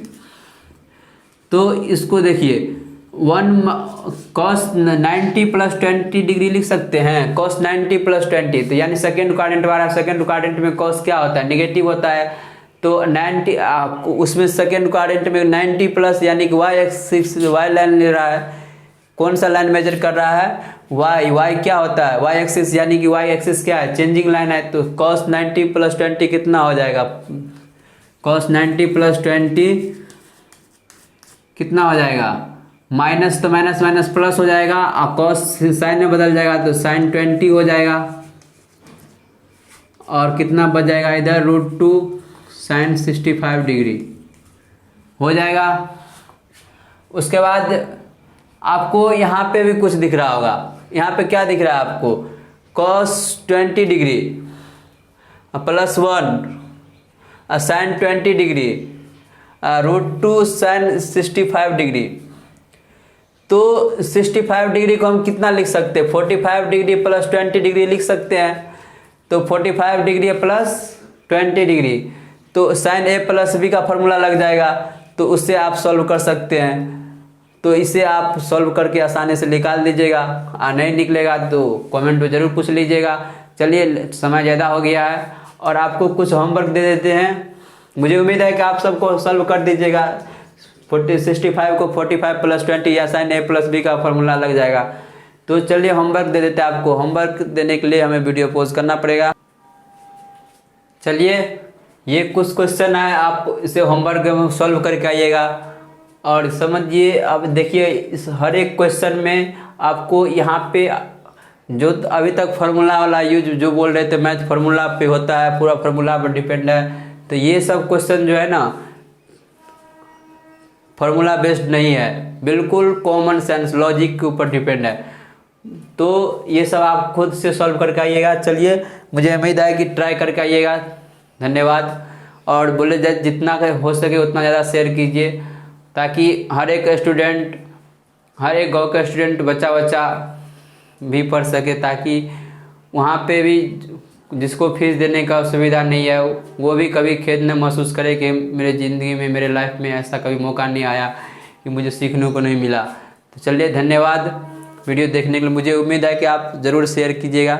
तो इसको देखिए 1 cos 90 + 20 डिग्री लिख सकते हैं, cos 90 + 20, तो यानी सेकेंड क्वाड्रेंट वाला, सेकेंड क्वाड्रेंट में cos क्या होता है, नेगेटिव होता है। तो 90 उसमें सेकेंड क्वाड्रेंट में 90 प्लस, यानी कि y एक्सिस y लाइन ले रहा है, कौन सा लाइन मेजर कर रहा है, y क्या होता है y एक्सिस, यानी कि y एक्सिस क्या है, चेंजिंग लाइन है। तो cos 90 + 20 कितना हो जाएगा, cos 90 + 20 कितना हो जाएगा, माइनस, तो माइनस माइनस प्लस हो जाएगा, और cos साइन में बदल जाएगा तो sin 20 हो जाएगा। और कितना बच जाएगा इधर √2 sin 65 डिग्री हो जाएगा। उसके बाद आपको यहाँ पे भी कुछ दिख रहा होगा, यहाँ पे क्या दिख रहा है आपको, cos 20 degree +1 sin 20 degree √2 sin 65 degree. तो 65 डिग्री को हम कितना लिख सकते हैं, 45 डिग्री + 20 डिग्री लिख सकते हैं। तो 45 डिग्री + 20 डिग्री, तो sin a + b का फॉर्मूला लग जाएगा, तो उससे आप सॉल्व कर सकते हैं। तो इसे आप सॉल्व करके आसानी से निकाल दीजिएगा, नहीं निकलेगा तो कमेंट में ज़रूर पूछ लीजिएगा। चलिए समय ज़्यादा हो गया है और आपको कुछ होमवर्क दे देते हैं। मुझे उम्मीद है कि आप सबको सॉल्व कर दीजिएगा, 65 को 45 + 20 या sin a + b का फॉर्मूला लग जाएगा। तो चलिए होमवर्क दे देते हैं आपको। होमवर्क देने के लिए हमें वीडियो पॉज करना पड़ेगा। चलिए ये कुछ क्वेश्चन है, आप इसे होमवर्क में सॉल्व करके आइएगा और समझिए। अब देखिए इस हर एक क्वेश्चन में आपको यहाँ पे जो अभी तक फार्मूला वाला यूज जो बोल रहे थे, मैथ फार्मूला पे होता है, पूरा फार्मूला पर डिपेंड है। तो ये सब क्वेश्चन जो है ना फार्मूला बेस्ड नहीं है, बिल्कुल कॉमन सेंस लॉजिक के ऊपर डिपेंड है। तो ये सब आप खुद से सॉल्व करके आइएगा। चलिए मुझे उम्मीद है कि ट्राई करके आइएगा। धन्यवाद। और बोले जितना हो सके उतना ज़्यादा शेयर कीजिए, ताकि हर एक स्टूडेंट, हर एक गांव का स्टूडेंट बच्चा भी पढ़ सके, ताकि वहाँ पे भी जिसको फीस देने का सुविधा नहीं है वो भी कभी खेद न महसूस करे कि मेरे ज़िंदगी में, मेरे लाइफ में ऐसा कभी मौका नहीं आया कि मुझे सीखने को नहीं मिला। तो चलिए धन्यवाद वीडियो देखने के लिए। मुझे उम्मीद है कि आप ज़रूर शेयर कीजिएगा।